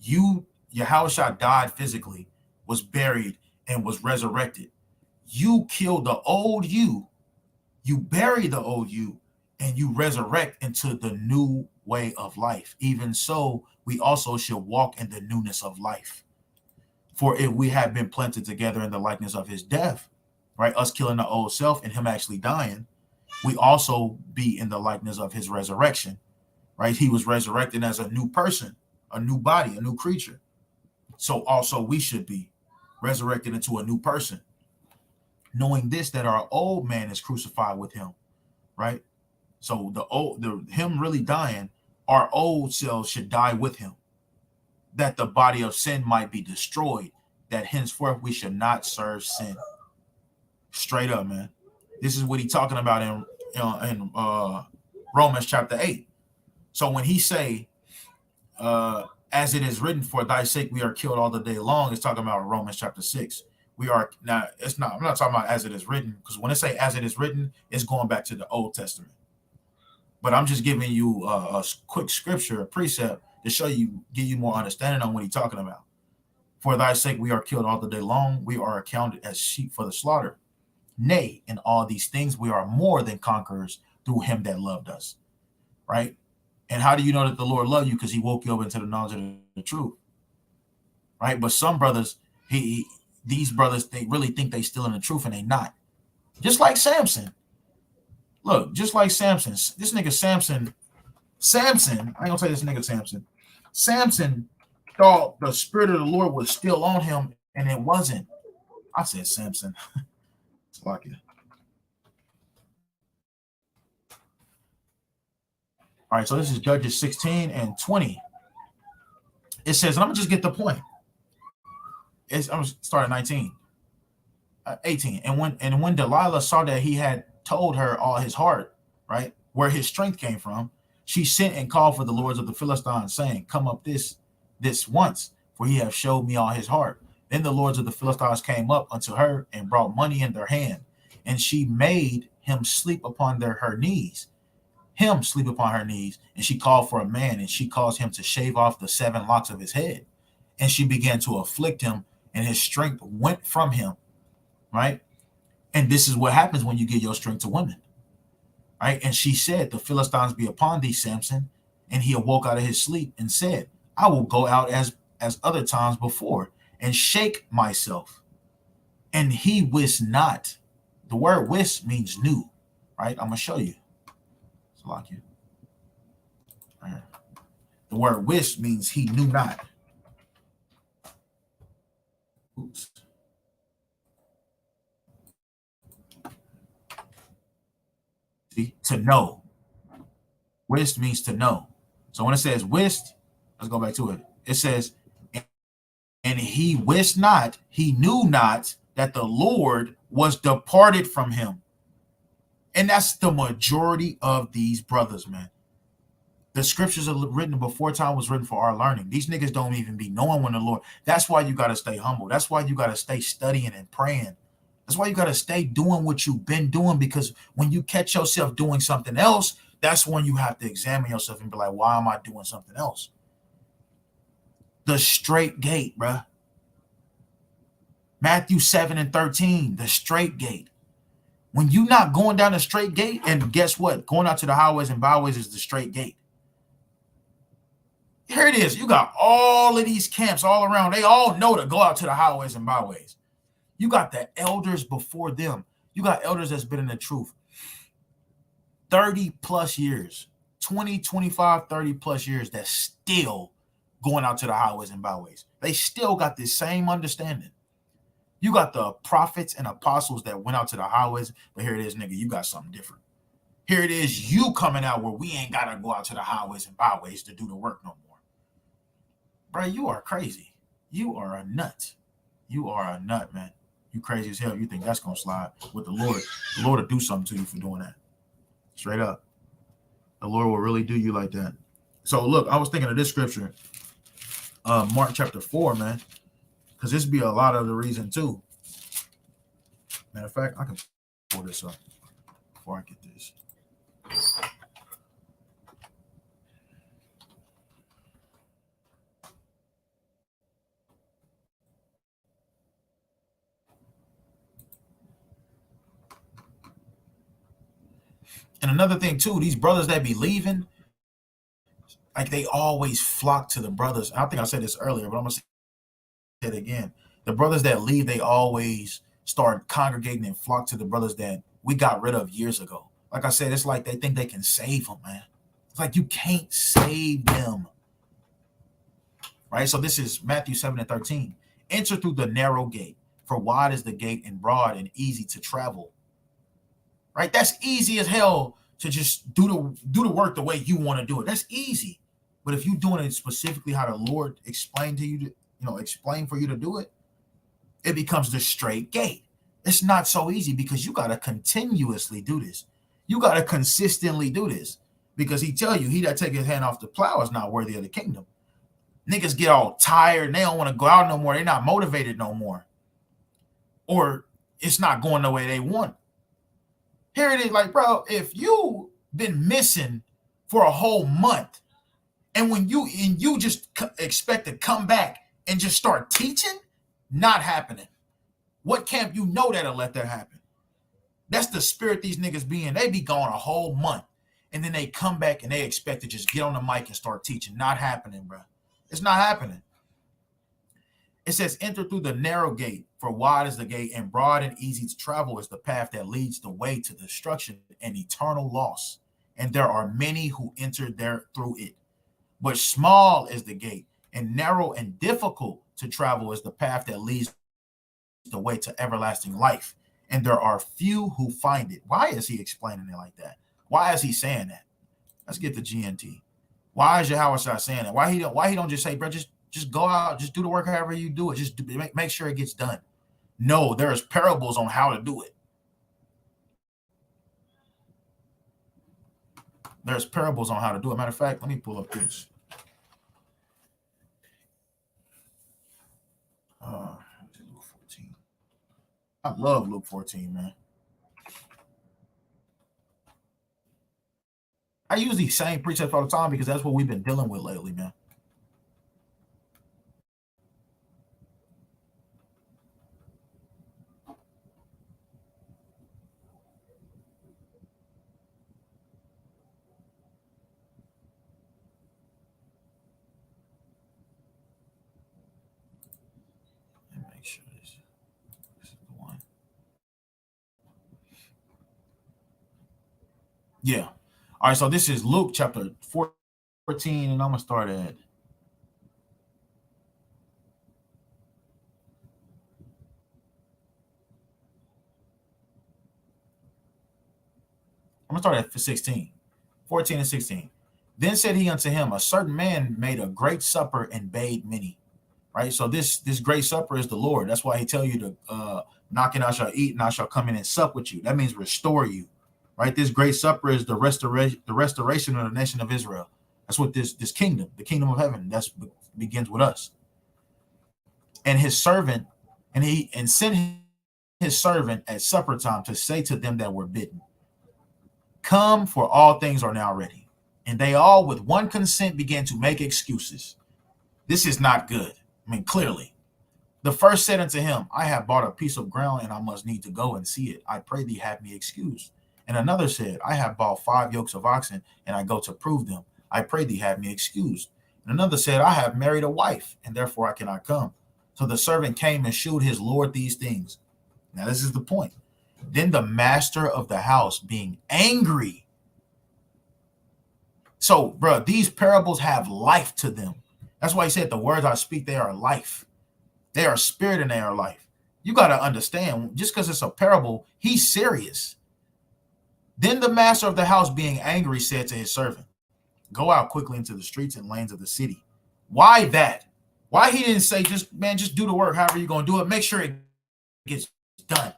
Yahushua died physically, was buried, and was resurrected. You killed the old you bury the old you, and you resurrect into the new way of life. Even so, we also should walk in the newness of life. For if we have been planted together in the likeness of his death, right, us killing the old self and him actually dying, we also be in the likeness of his resurrection, right? He was resurrected as a new person, a new body, a new creature. So also we should be resurrected into a new person, knowing this, that our old man is crucified with him, right? So him really dying, our old selves should die with him, that the body of sin might be destroyed, that henceforth we should not serve sin. Straight up, man. This is what he's talking about in Romans chapter 8. So when he say, as it is written, for thy sake we are killed all the day long, it's talking about Romans chapter 6. We are now, I'm not talking about as it is written, because when it say as it is written, it's going back to the Old Testament. But I'm just giving you a quick scripture, a precept, to show you, give you more understanding on what he's talking about. For thy sake we are killed all the day long, we are accounted as sheep for the slaughter. Nay, in all these things we are more than conquerors through him that loved us. Right? And how do you know that the Lord loved you? Because he woke you up into the knowledge of the truth. Right? But some brothers, these brothers, they really think they still in the truth, and they not. Just like Samson. Look, just like Samson. This nigga Samson, I ain't gonna say this nigga Samson. Samson thought the spirit of the Lord was still on him, and it wasn't. I said Samson. It's like it. All right, so this is Judges 16 and 20. It says, and I'm gonna just get the point. I'm gonna start at 19. 18. And when Delilah saw that he had told her all his heart, right, where his strength came from, she sent and called for the lords of the Philistines, saying, come up this once, for he have showed me all his heart. Then the lords of the Philistines came up unto her and brought money in their hand, and she made him sleep upon her knees. And she called for a man, and she caused him to shave off the 7 locks of his head. And she began to afflict him and his strength went from him, right? And this is what happens when you give your strength to women, right? And she said, the Philistines be upon thee, Samson. And he awoke out of his sleep and said, I will go out as other times before and shake myself. And he wist not. The word wist means knew, right? I'm going to show you. It's like you. Right. The word wist means he knew not. Oops. See, to know. Wist means to know. So when it says wist, let's go back to it. It says, and he wist not, he knew not that the Lord was departed from him. And that's the majority of these brothers, man. The scriptures are written before time was written for our learning. These niggas don't even be knowing when the Lord. That's why you got to stay humble. That's why you got to stay studying and praying. That's why you got to stay doing what you've been doing, because when you catch yourself doing something else, that's when you have to examine yourself and be like, why am I doing something else? The straight gate, bruh. Matthew 7:13, the straight gate. When you're not going down the straight gate, and guess what? Going out to the highways and byways is the straight gate. Here it is. You got all of these camps all around. They all know to go out to the highways and byways. You got the elders before them. You got elders that's been in the truth 30 plus years, 20, 25, 30 plus years, that's still going out to the highways and byways. They still got this same understanding. You got the prophets and apostles that went out to the highways, but here it is, nigga, you got something different. Here it is, you coming out where we ain't got to go out to the highways and byways to do the work no more. Bro, you are crazy. You are a nut. You are a nut, man. You crazy as hell. You think that's going to slide with the Lord. The Lord will do something to you for doing that. Straight up. The Lord will really do you like that. So, look, I was thinking of this scripture, Mark chapter 4, man, because this be a lot of the reason, too. Matter of fact, I can pull this up before I get this. And another thing, too, these brothers that be leaving, like they always flock to the brothers. I think I said this earlier, but I'm going to say it again. The brothers that leave, they always start congregating and flock to the brothers that we got rid of years ago. Like I said, it's like they think they can save them, man. It's like you can't save them. Right? So this is Matthew 7:13. Enter through the narrow gate, for wide is the gate and broad and easy to travel. Right? That's easy as hell to just do the work the way you want to do it. That's easy. But if you're doing it specifically how the Lord explained to you, explain for you to do it, it becomes the straight gate. It's not so easy because you got to continuously do this. You got to consistently do this, because he tell you, he that take his hand off the plow is not worthy of the kingdom. Niggas get all tired and they don't want to go out no more. They're not motivated no more. Or it's not going the way they want. Here it is, like, bro, if you been missing for a whole month, and when you just expect to come back and just start teaching, not happening. What camp you know that'll let that happen? That's the spirit these niggas be in. They be gone a whole month, and then they come back and they expect to just get on the mic and start teaching. Not happening, bro. It's not happening. It says, enter through the narrow gate, for wide is the gate, and broad and easy to travel is the path that leads the way to destruction and eternal loss. And there are many who enter there through it. But small is the gate, and narrow and difficult to travel is the path that leads the way to everlasting life. And there are few who find it. Why is he explaining it like that? Why is he saying that? Let's get the GNT. Why is Yahweh saying that? Why he don't just say, bro, just go out, just do the work however you do it. Just make sure it gets done. No, there's parables on how to do it. There's parables on how to do it. Matter of fact, let me pull up this. Luke 14. I love Luke 14, man. I use these same precepts all the time because that's what we've been dealing with lately, man. Yeah. All right. So this is Luke chapter 14, and I'm gonna start at. I'm gonna start at 16, 14 and 16. Then said he unto him, a certain man made a great supper and bade many. Right. So this great supper is the Lord. That's why he tell you to knock and I shall eat, and I shall come in and sup with you. That means restore you. Right. This great supper is the restoration of the nation of Israel. That's what this kingdom, the kingdom of heaven, that's begins with us. And his servant, and sent his servant at supper time to say to them that were bidden, come, for all things are now ready. And they all with one consent began to make excuses. This is not good. I mean, clearly. The first said unto him, I have bought a piece of ground, and I must need to go and see it. I pray thee have me excused. And another said, I have bought 5 yokes of oxen, and I go to prove them. I pray thee have me excused. And another said, I have married a wife, and therefore I cannot come. So the servant came and shewed his lord these things. Now this is the point. Then the master of the house, being angry. So, bro, these parables have life to them. That's why he said the words I speak, they are life. They are spirit and they are life. You got to understand, just because it's a parable, he's serious. Then the master of the house, being angry, said to his servant, go out quickly into the streets and lanes of the city. Why that? Why he didn't say, just do the work, however you're going to do it. Make sure it gets done.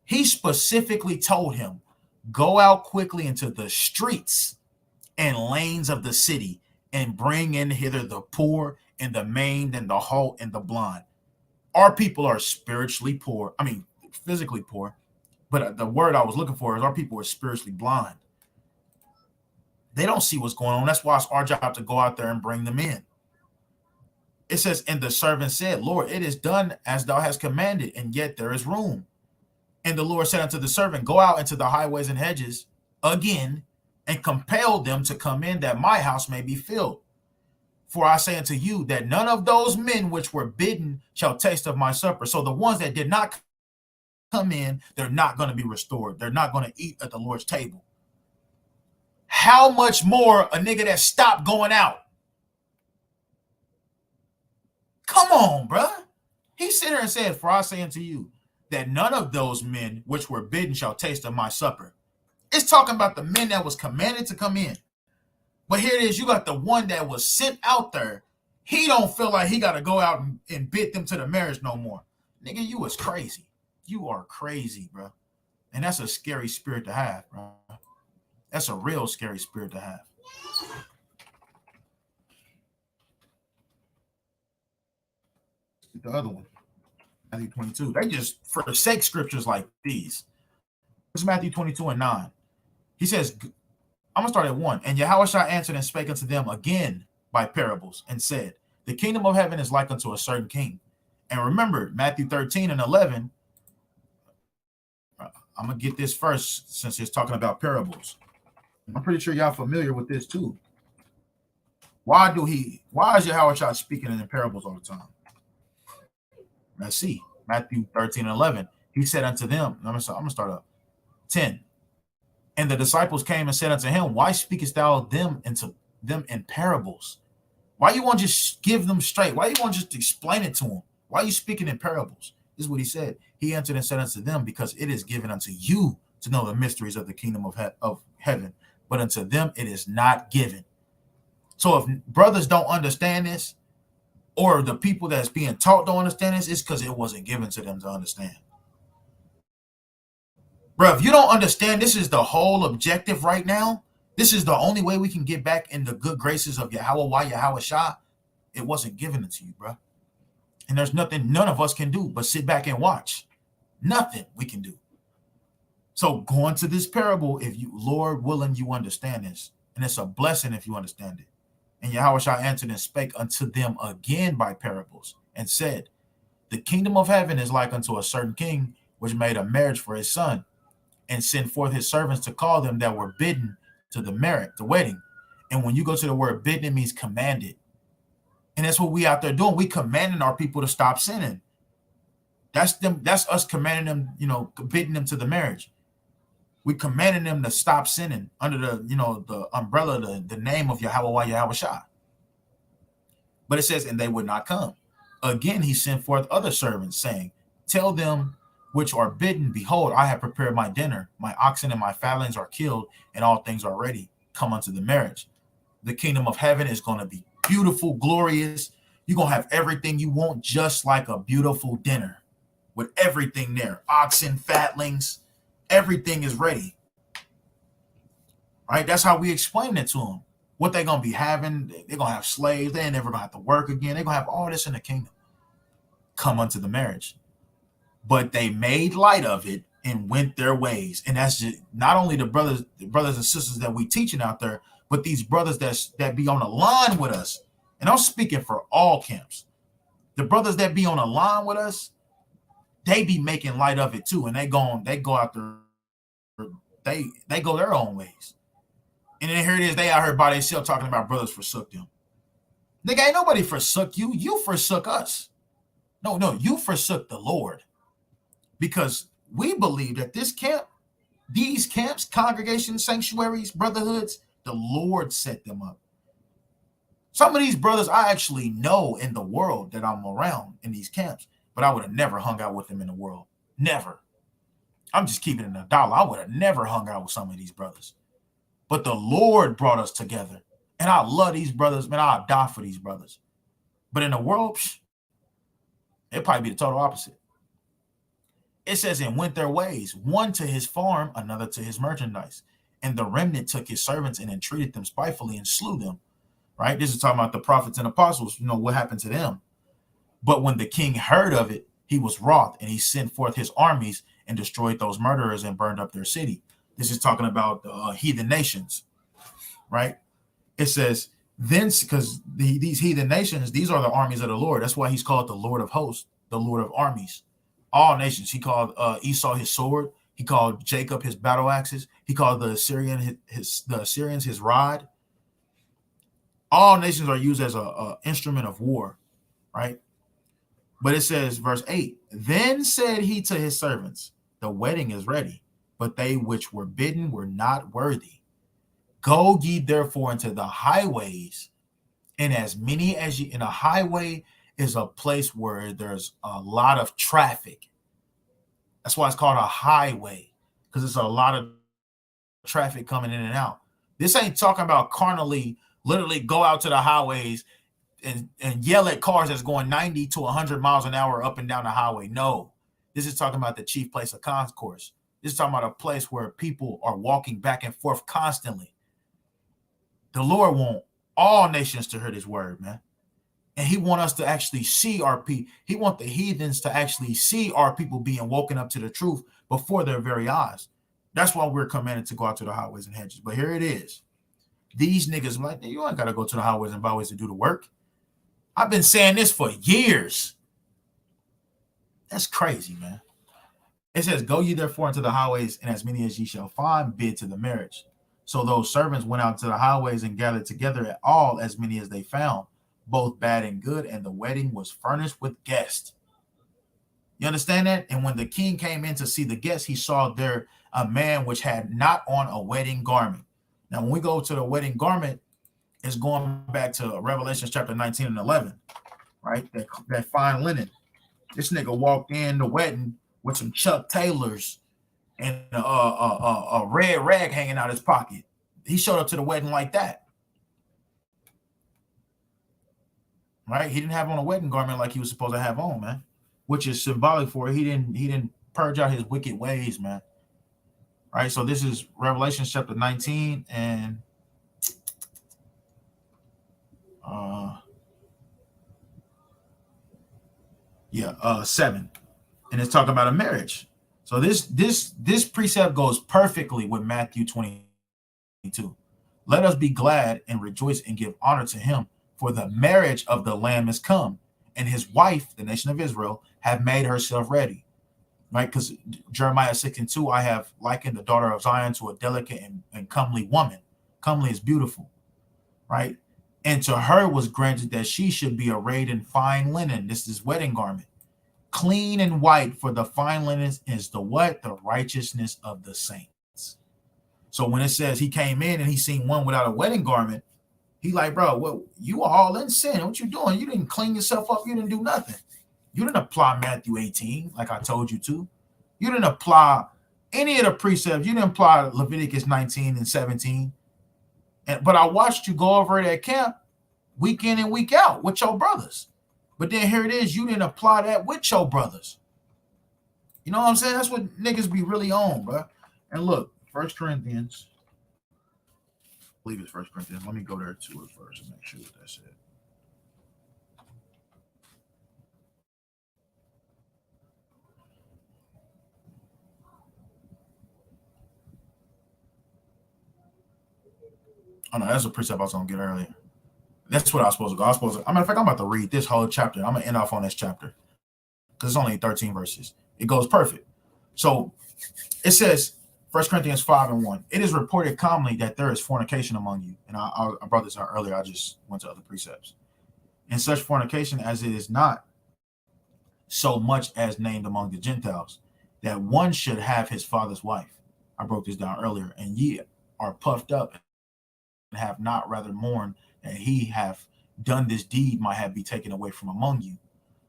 He specifically told him, go out quickly into the streets and lanes of the city and bring in hither the poor and the maimed and the halt and the blind. Our people are spiritually poor. I mean, physically poor. But the word I was looking for is our people are spiritually blind. They don't see what's going on. That's why it's our job to go out there and bring them in. It says, and the servant said, Lord, it is done as thou hast commanded, and yet there is room. And the Lord said unto the servant, go out into the highways and hedges again, and compel them to come in, that my house may be filled. For I say unto you that none of those men which were bidden shall taste of my supper. So the ones that did not come in, they're not going to be restored. They're not going to eat at the Lord's table. How much more a nigga that stopped going out? Come on, bruh. He sit there and said, for I say unto you that none of those men which were bidden shall taste of my supper. It's talking about the men that was commanded to come in. But here it is, you got the one that was sent out there. He don't feel like he got to go out and bid them to the marriage no more. Nigga, you was crazy. You are crazy, bro. And that's a scary spirit to have, bro. That's a real scary spirit to have. The other one, Matthew 22. They just forsake scriptures like these. This is Matthew 22 and 9. He says, I'm going to start at 1. And Yahushua answered and spake unto them again by parables, and said, the kingdom of heaven is like unto a certain king. And remember, Matthew 13 and 11, I'm going to get this first since it's talking about parables. I'm pretty sure y'all familiar with this too. Why is Yahushua speaking in parables all the time? Let's see. Matthew 13 and 11. He said unto them, I'm going to start up. 10. And the disciples came and said unto him, why speakest thou them in parables? Why you want to just give them straight? Why you want to just explain it to them? Why are you speaking in parables? This is what he said. He answered and said unto them, because it is given unto you to know the mysteries of the kingdom of heaven, but unto them it is not given. So if brothers don't understand this, or the people that's being taught don't understand this, it's because it wasn't given to them to understand. Bro, if you don't understand this is the whole objective right now, this is the only way we can get back in the good graces of Yahweh Yahushua, it wasn't given to you, bro. And there's nothing none of us can do but sit back and watch. Nothing we can do. So going to this parable, if you, Lord willing, you understand this. And it's a blessing if you understand it. And Yahushua answered and spake unto them again by parables, and said, the kingdom of heaven is like unto a certain king, which made a marriage for his son, and sent forth his servants to call them that were bidden to the wedding. And when you go to the word bidden, it means commanded. And that's what we out there doing. We commanding our people to stop sinning. That's us commanding them, bidding them to the marriage. We commanding them to stop sinning under the umbrella, the name of Yahweh Yahushua. But it says, and they would not come. Again, he sent forth other servants, saying, tell them which are bidden, behold, I have prepared my dinner. My oxen and my fatlings are killed, and all things are ready. Come unto the marriage. The kingdom of heaven is going to be beautiful, glorious. You're going to have everything you want, just like a beautiful dinner with everything there. Oxen, fatlings, everything is ready. Right? That's how we explain it to them. What they're going to be having, they're going to have slaves. They ain't never going to have to work again. They're going to have all this in the kingdom. Come unto the marriage. But they made light of it and went their ways. And that's just not only the brothers and sisters that we teaching out there, but these brothers that be on the line with us. And I'm speaking for all camps. The brothers that be on the line with us, they be making light of it too. And they go out there, they go their own ways. And then here it is, they out here by themselves talking about brothers forsook them. Nigga, ain't nobody forsook you. You forsook us. No, you forsook the Lord. Because we believe that these camps, congregations, sanctuaries, brotherhoods, the Lord set them up. Some of these brothers I actually know in the world that I'm around in these camps, but I would have never hung out with them in the world. Never. I'm just keeping it $1. I would have never hung out with some of these brothers. But the Lord brought us together. And I love these brothers. Man, I'll die for these brothers. But in the world, it'd probably be the total opposite. It says, and went their ways, one to his farm, another to his merchandise. And the remnant took his servants and entreated them spitefully and slew them. Right? This is talking about the prophets and apostles. You know, what happened to them. But when the king heard of it, he was wroth, and he sent forth his armies and destroyed those murderers and burned up their city. This is talking about the heathen nations, right? It says, then, because these heathen nations, these are the armies of the Lord. That's why he's called the Lord of hosts, the Lord of armies. All nations. He called Esau his sword. He called Jacob his battle axes. He called the Assyrians his rod. All nations are used as a instrument of war, right? But it says, verse 8, then said he to his servants, the wedding is ready, but they which were bidden were not worthy. Go ye therefore into the highways, and as many as ye, in a highway is a place where there's a lot of traffic. That's why it's called a highway, because it's a lot of traffic coming in and out. This ain't talking about carnally, literally go out to the highways and yell at cars that's going 90 to 100 miles an hour up and down the highway. No, this is talking about the chief place of concourse. This is talking about a place where people are walking back and forth constantly. The Lord wants all nations to hear this word, man. And he wants us to actually see our people. He wants the heathens to actually see our people being woken up to the truth before their very eyes. That's why we're commanded to go out to the highways and hedges. But here it is. These niggas like, you ain't got to go to the highways and byways to do the work. I've been saying this for years. That's crazy, man. It says, go ye therefore into the highways, and as many as ye shall find, bid to the marriage. So those servants went out to the highways and gathered together at all as many as they found, both bad and good, and the wedding was furnished with guests. You understand that? And when the king came in to see the guests, he saw there a man which had not on a wedding garment. Now, when we go to the wedding garment, it's going back to Revelation chapter 19 and 11, right? That fine linen. This nigga walked in the wedding with some Chuck Taylors and a red rag hanging out his pocket. He showed up to the wedding like that. Right? He didn't have on a wedding garment like he was supposed to have on, man. Which is symbolic for it. He didn't purge out his wicked ways, man. Right? So this is Revelation chapter 19 and 7. And it's talking about a marriage. So this precept goes perfectly with Matthew 22. Let us be glad and rejoice and give honor to him, for the marriage of the Lamb is come, and his wife, the nation of Israel, have made herself ready. Right? Because Jeremiah 6:2, I have likened the daughter of Zion to a delicate and comely woman. Comely is beautiful. Right? And to her was granted that she should be arrayed in fine linen. This is wedding garment. Clean and white, for the fine linen is the what? The righteousness of the saints. So when it says he came in and he seen one without a wedding garment, he like, bro, well, you are all in sin. What you doing? You didn't clean yourself up. You didn't do nothing. You didn't apply Matthew 18 like I told you to. You didn't apply any of the precepts. You didn't apply Leviticus 19 and 17. But I watched you go over at camp week in and week out with your brothers. But then here it is, you didn't apply that with your brothers. You know what I'm saying? That's what niggas be really on, bro. And look, 1 Corinthians, I believe it's 1 Corinthians. Let me go there to it first and make sure that that's it. Oh no, that's a precept I was gonna get earlier. That's what I was supposed to go. In fact, I'm about to read this whole chapter. I'm gonna end off on this chapter because it's only 13 verses. It goes perfect. So it says, 1 Corinthians 5:1. It is reported commonly that there is fornication among you. And I brought this out earlier. I just went to other precepts. And such fornication as it is not so much as named among the Gentiles, that one should have his father's wife. I broke this down earlier. And ye are puffed up and have not rather mourned that he have done this deed might have be taken away from among you.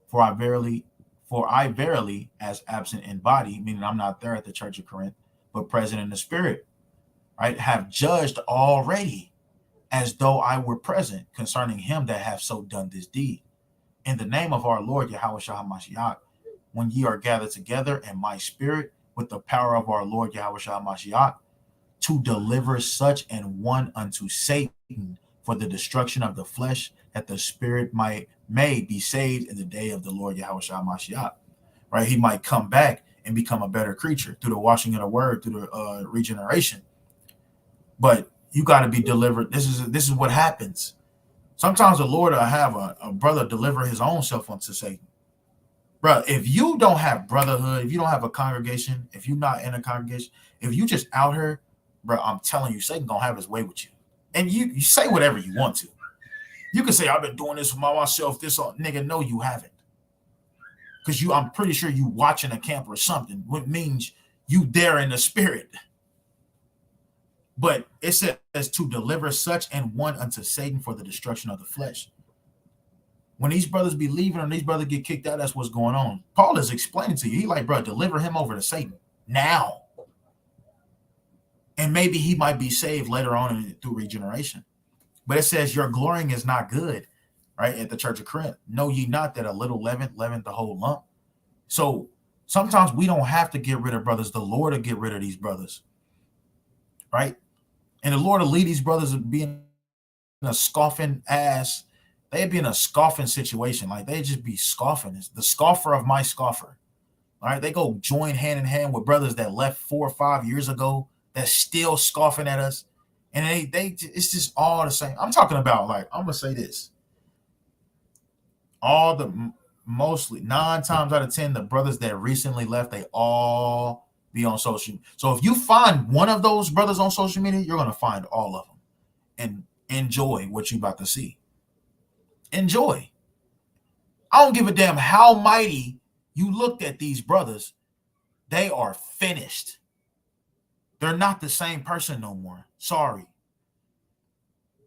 For I verily, as absent in body, meaning I'm not there at the church of Corinth, but present in the spirit, right, have judged already, as though I were present, concerning him that have so done this deed. In the name of our Lord Yahushua HaMashiach, when ye are gathered together in my spirit, with the power of our Lord Yahushua HaMashiach, to deliver such an one unto Satan for the destruction of the flesh, that the spirit may be saved in the day of the Lord Yahushua HaMashiach. Right? He might come back and become a better creature through the washing of the word, through the regeneration. But you got to be delivered. This is what happens. Sometimes the Lord will have a brother deliver his own self unto Satan. Bro, if you don't have brotherhood, if you don't have a congregation, if you're not in a congregation, if you just out here, bro, I'm telling you, Satan gonna have his way with you. And you say whatever you want to. You can say, I've been doing this for myself, this nigga. No, you haven't. Because I'm pretty sure you watching a camp or something, which means you there in the spirit. But it says to deliver such an one unto Satan for the destruction of the flesh. When these brothers be leaving and these brothers get kicked out, that's what's going on. Paul is explaining to you. He like, bro, deliver him over to Satan now. And maybe he might be saved later on through regeneration. But it says your glorying is not good, right? At the church of Corinth. Know ye not that a little leaven the whole lump? So sometimes we don't have to get rid of brothers. The Lord will get rid of these brothers, right? And the Lord will lead these brothers to be in a scoffing ass. They'd be in a scoffing situation. Like they just be scoffing. It's the scoffer of my scoffer. All right. They go join hand in hand with brothers that left 4 or 5 years ago that's still scoffing at us. And it's just all the same. I'm talking about, like, I'm gonna say this. Mostly 9 times out of 10, the brothers that recently left, they all be on social. So if you find one of those brothers on social media, you're gonna find all of them and enjoy what you about to see. Enjoy. I don't give a damn how mighty you looked at these brothers. They are finished. They're not the same person no more. Sorry.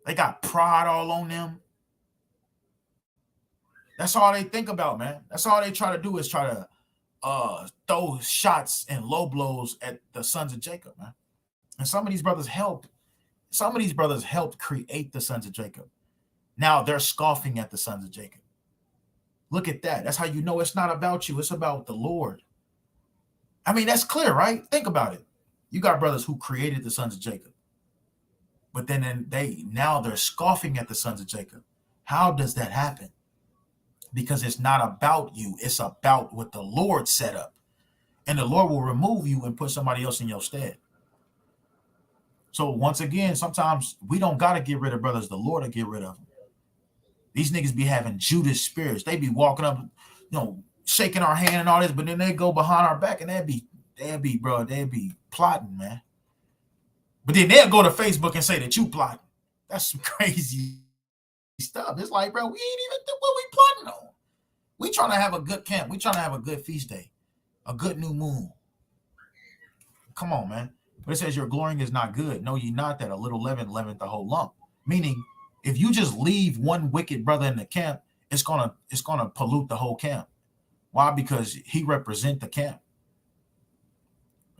They got pride all on them. That's all they think about, man. That's all they try to do is try to throw shots and low blows at the sons of Jacob, man. And some of these brothers helped create the sons of Jacob. Now they're scoffing at the sons of Jacob. Look at that. That's how you know it's not about you. It's about the Lord. I mean, that's clear, right? Think about it. You got brothers who created the sons of Jacob. But then they're scoffing at the sons of Jacob. How does that happen? Because it's not about you. It's about what the Lord set up. And the Lord will remove you and put somebody else in your stead. So once again, sometimes we don't got to get rid of brothers. The Lord will get rid of them. These niggas be having Judas spirits. They be walking up, shaking our hand and all this, but then they go behind our back and they'd be plotting, man. But then they'll go to Facebook and say that you plotting. That's some crazy stuff. It's like, bro, we ain't even do what we plotting on. We trying to have a good camp. We trying to have a good feast day, a good new moon. Come on, man. But it says your glorying is not good. Know ye not that a little leaven leaveneth the whole lump? Meaning, if you just leave one wicked brother in the camp, it's gonna pollute the whole camp. Why? Because he represent the camp.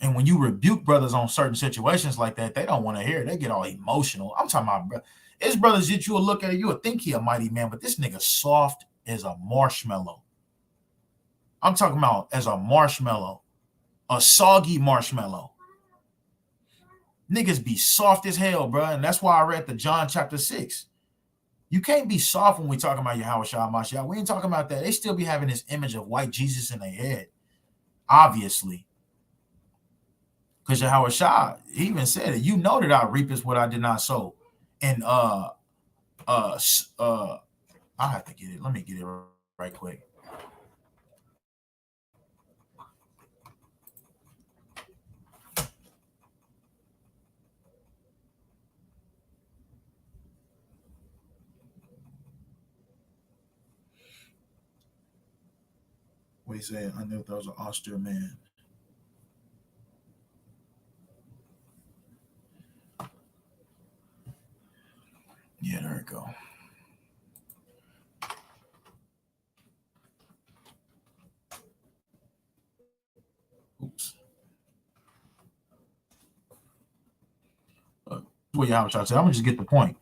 And when you rebuke brothers on certain situations like that, they don't want to hear it. They get all emotional. I'm talking about, bro. It's brothers that you will look at it, you would think he a mighty man, but this nigga soft as a marshmallow. I'm talking about as a marshmallow, a soggy marshmallow. Niggas be soft as hell, bro. And that's why I read the John chapter 6. You can't be soft when we talking about Yahweh Shah Mashiach. We ain't talking about that. They still be having this image of white Jesus in their head, obviously. Because Yahweh Shah, he even said it. You know that I reap is what I did not sow. And I have to get it. Let me get it right quick. What he said, I knew that was an austere man. Yeah, there we go. Oops. What Yahweh Shah said. I'm gonna just get the point.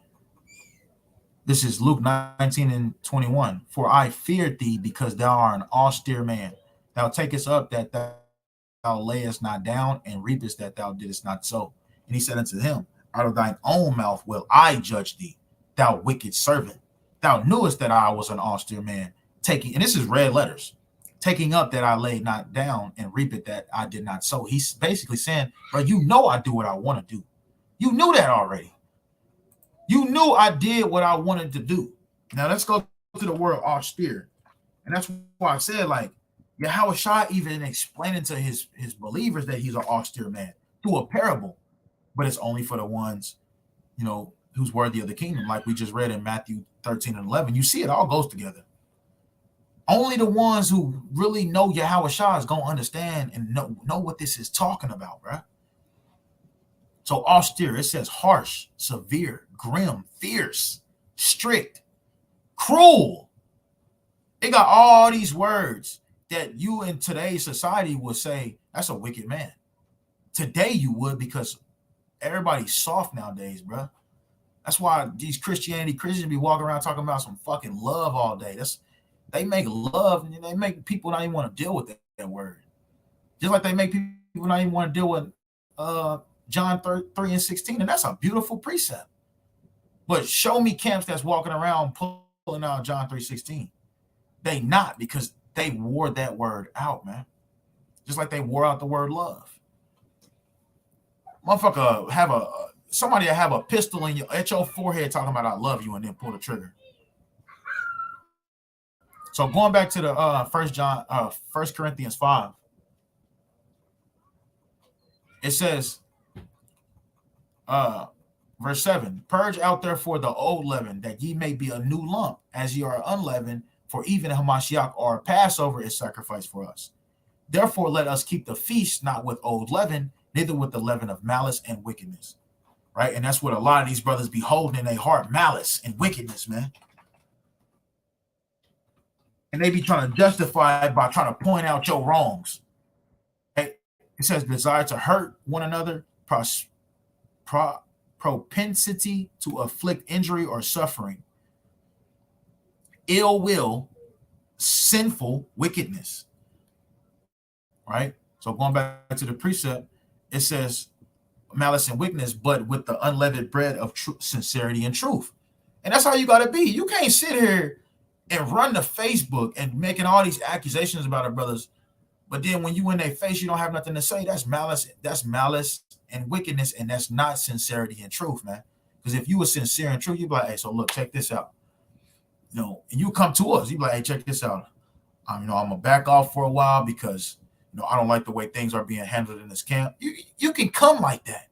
This is Luke 19 and 21. For I feared thee because thou art an austere man. Thou takest up that thou layest not down, and reapest that thou didst not sow. And he said unto him, out of thine own mouth will I judge thee, thou wicked servant. Thou knewest that I was an austere man, taking, and this is red letters, taking up that I laid not down, and reap it that I did not sow. He's basically saying, bro, you know I do what I want to do. You knew that already. You knew I did what I wanted to do. Now let's go to the word austere. And that's why I said, like, Yahweh Shah even explaining to his believers that he's an austere man through a parable, but it's only for the ones, you know, who's worthy of the kingdom. Like we just read in Matthew 13 and 11. You see, it all goes together. Only the ones who really know Yahweh Shah is going to understand and know what this is talking about, bro. So austere, it says harsh, severe, grim, fierce, strict, cruel. It got all these words that you in today's society would say, that's a wicked man. Today you would, because everybody's soft nowadays, bro. That's why these Christians be walking around talking about some fucking love all day. They make love, and they make people not even want to deal with that word. Just like they make people not even want to deal with John 3 and 16, and that's a beautiful precept. But show me camps that's walking around pulling out John 3:16. They not, because they wore that word out, man. Just like they wore out the word love. Motherfucker, somebody have a pistol at your forehead talking about I love you, and then pull the trigger. So going back to the 1 Corinthians 5, it says, verse 7, purge out therefore the old leaven, that ye may be a new lump, as ye are unleavened, for even Hamashiach or Passover is sacrificed for us. Therefore let us keep the feast not with old leaven, neither with the leaven of malice and wickedness. Right? And that's what a lot of these brothers be holding in their heart, malice and wickedness, man. And they be trying to justify it by trying to point out your wrongs. It says desire to hurt one another, propensity to afflict injury or suffering, ill will, sinful wickedness. Right? So going back to the precept, it says malice and wickedness, but with the unleavened bread of sincerity and truth. And that's how you got to be. You can't sit here and run to Facebook and making all these accusations about our brothers, but then when you in their face, you don't have nothing to say. That's malice and wickedness, and that's not sincerity and truth, man. Because if you were sincere and true, you'd be like, hey, so look, check this out. You know, and you come to us, you'd be like, hey, check this out. I'm gonna back off for a while because I don't like the way things are being handled in this camp. You can come like that,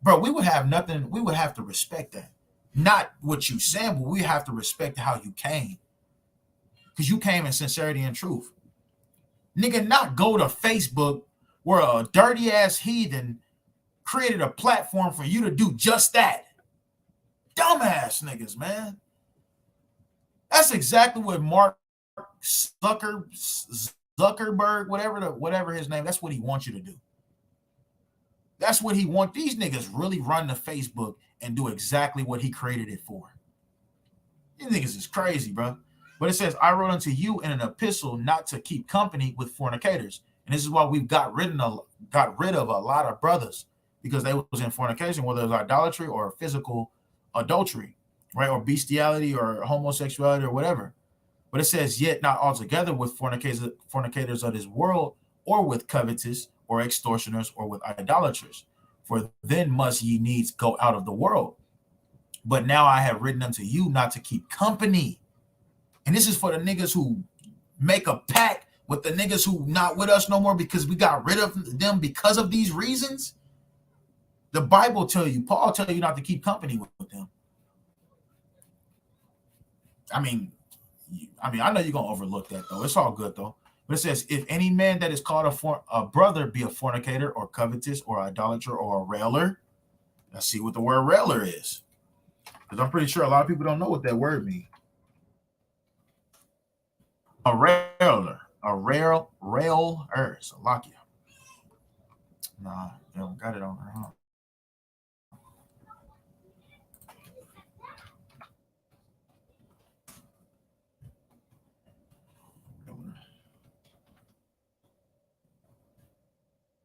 bro. We would have nothing. We would have to respect that, not what you saying, but we have to respect how you came, because you came in sincerity and truth. Nigga, not go to Facebook where a dirty ass heathen created a platform for you to do just that. Dumbass niggas, man. That's exactly what Mark Zuckerberg, whatever his name, that's what he wants you to do. That's what he wants. These niggas really run to Facebook and do exactly what he created it for. These niggas is crazy, bro. But it says, I wrote unto you in an epistle not to keep company with fornicators. And this is why we've got rid of a lot of brothers, because they was in fornication, whether it was idolatry or physical adultery, right? Or bestiality or homosexuality or whatever. But it says, yet not altogether with fornicators of this world, or with covetous, or extortioners, or with idolaters. For then must ye needs go out of the world. But now I have written unto you not to keep company. And this is for the niggas who make a pact with the niggas who not with us no more because we got rid of them because of these reasons. The Bible tell you, Paul tell you not to keep company with them. I mean, I know you're going to overlook that, though. It's all good, though. But it says, if any man that is called a brother be a fornicator or covetous or idolater or a railer. Let's see what the word railer is. Because I'm pretty sure a lot of people don't know what that word means. A railer. A railer. Salakia. Nah, they don't got it on there, huh?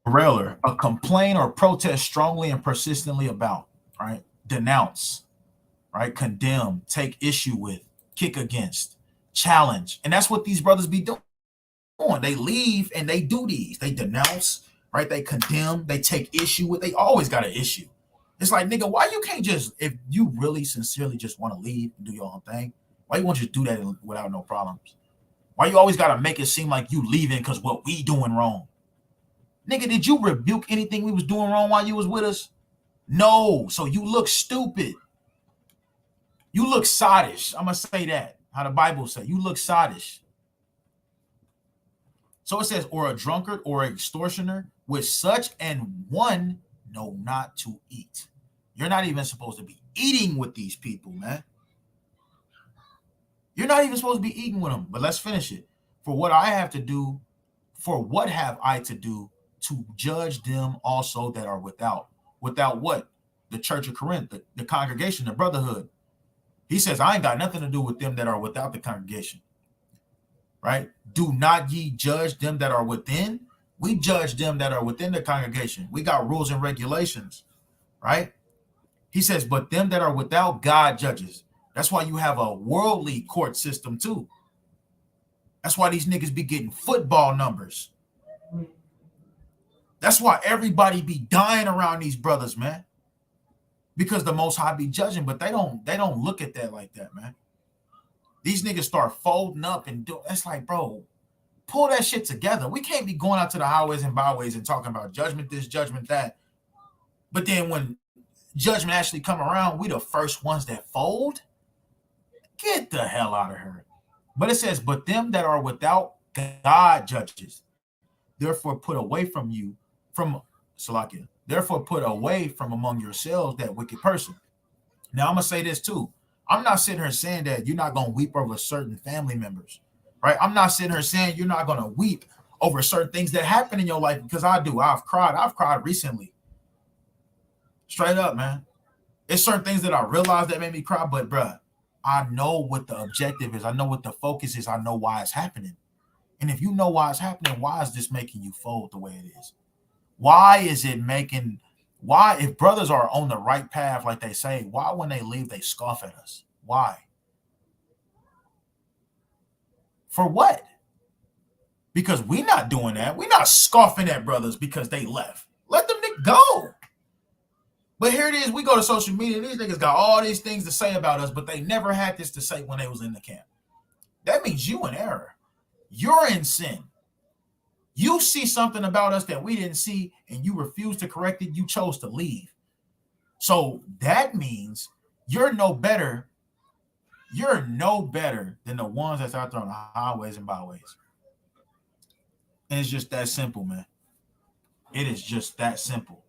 Railer, a complaint or protest strongly and persistently about, right? Denounce, right? Condemn, take issue with, kick against, challenge. And that's what these brothers be doing. They leave and they do these. They denounce, right? They condemn, they take issue with. They always got an issue. It's like, nigga, why you can't just, if you really sincerely just want to leave and do your own thing, why you won't just do that without no problems? Why you always got to make it seem like you leaving because what we doing wrong? Nigga, did you rebuke anything we was doing wrong while you was with us? No. So you look stupid. You look sottish. I'm going to say that. How the Bible say. You look sottish. So it says, or a drunkard or an extortioner, with such and one know not to eat. You're not even supposed to be eating with these people, man. You're not even supposed to be eating with them. But let's finish it. For what I have to do, for what have I to do to judge them also that are without? Without what? The church of Corinth, the congregation, the brotherhood. He says, I ain't got nothing to do with them that are without the congregation. Right? Do not ye judge them that are within? We judge them that are within the congregation. We got rules and regulations, right? He says, but them that are without, God judges. That's why you have a worldly court system too. That's why these niggas be getting football numbers. That's why everybody be dying around these brothers, man. Because the Most High be judging, but they don't look at that like that, man. These niggas start folding up and do. It's like, bro, pull that shit together. We can't be going out to the highways and byways and talking about judgment this, judgment that. But then when judgment actually come around, we the first ones that fold. Get the hell out of here. But it says, but them that are without, God judges. Therefore put away from you, from Salakia. Therefore put away from among yourselves that wicked person. Now I'm going to say this too. I'm not sitting here saying that you're not going to weep over certain family members, right? I'm not sitting here saying you're not going to weep over certain things that happen in your life, because I do. I've cried recently. Straight up, man. It's certain things that I realized that made me cry, but bruh, I know what the objective is. I know what the focus is. I know why it's happening. And if you know why it's happening, why is this making you fold the way it is? Why is it making, why, if brothers are on the right path, like they say, why when they leave, they scoff at us? Why? For what? Because we're not doing that. We're not scoffing at brothers because they left. Let them go. But here it is. We go to social media. These niggas got all these things to say about us, but they never had this to say when they was in the camp. That means you in error. You're in sin. You see something about us that we didn't see, and you refuse to correct it. You chose to leave. So that means you're no better. You're no better than the ones that's out there on the highways and byways. And it's just that simple, man. It is just that simple.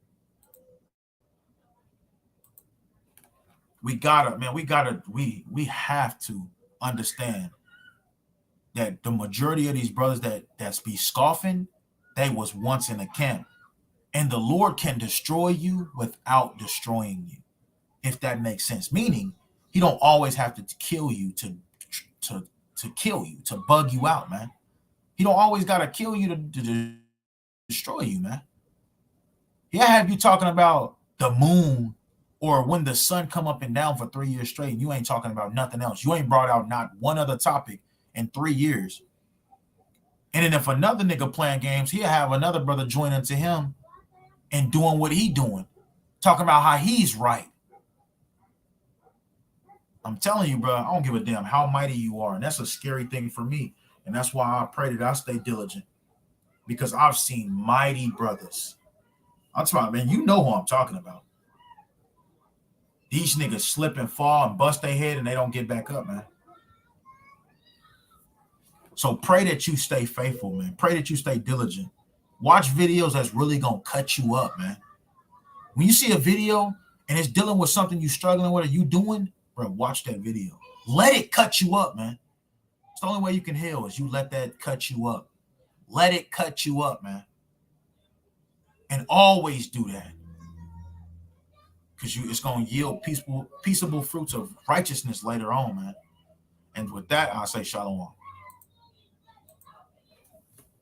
we have to understand that the majority of these brothers that's be scoffing, they was once in a camp. And the Lord can destroy you without destroying you, if that makes sense. Meaning, he don't always have to kill you to kill you, to bug you out, man. He don't always gotta kill you to destroy you, man. He'll have you talking about the moon or when the sun come up and down for 3 years straight, and you ain't talking about nothing else. You ain't brought out not one other topic in 3 years. And then if another nigga playing games, he'll have another brother join into him and doing what he doing, talking about how he's right. I'm telling you, bro, I don't give a damn how mighty you are. And that's a scary thing for me. And that's why I pray that I stay diligent, because I've seen mighty brothers. I'm talking about, man, you know who I'm talking about. These niggas slip and fall and bust their head and they don't get back up, man. So pray that you stay faithful, man. Pray that you stay diligent. Watch videos that's really going to cut you up, man. When you see a video and it's dealing with something you struggling with or you doing, bro, watch that video. Let it cut you up, man. It's the only way you can heal is you let that cut you up. Let it cut you up, man. And always do that. Because it's going to yield peaceable fruits of righteousness later on, man. And with that, I'll say shalom.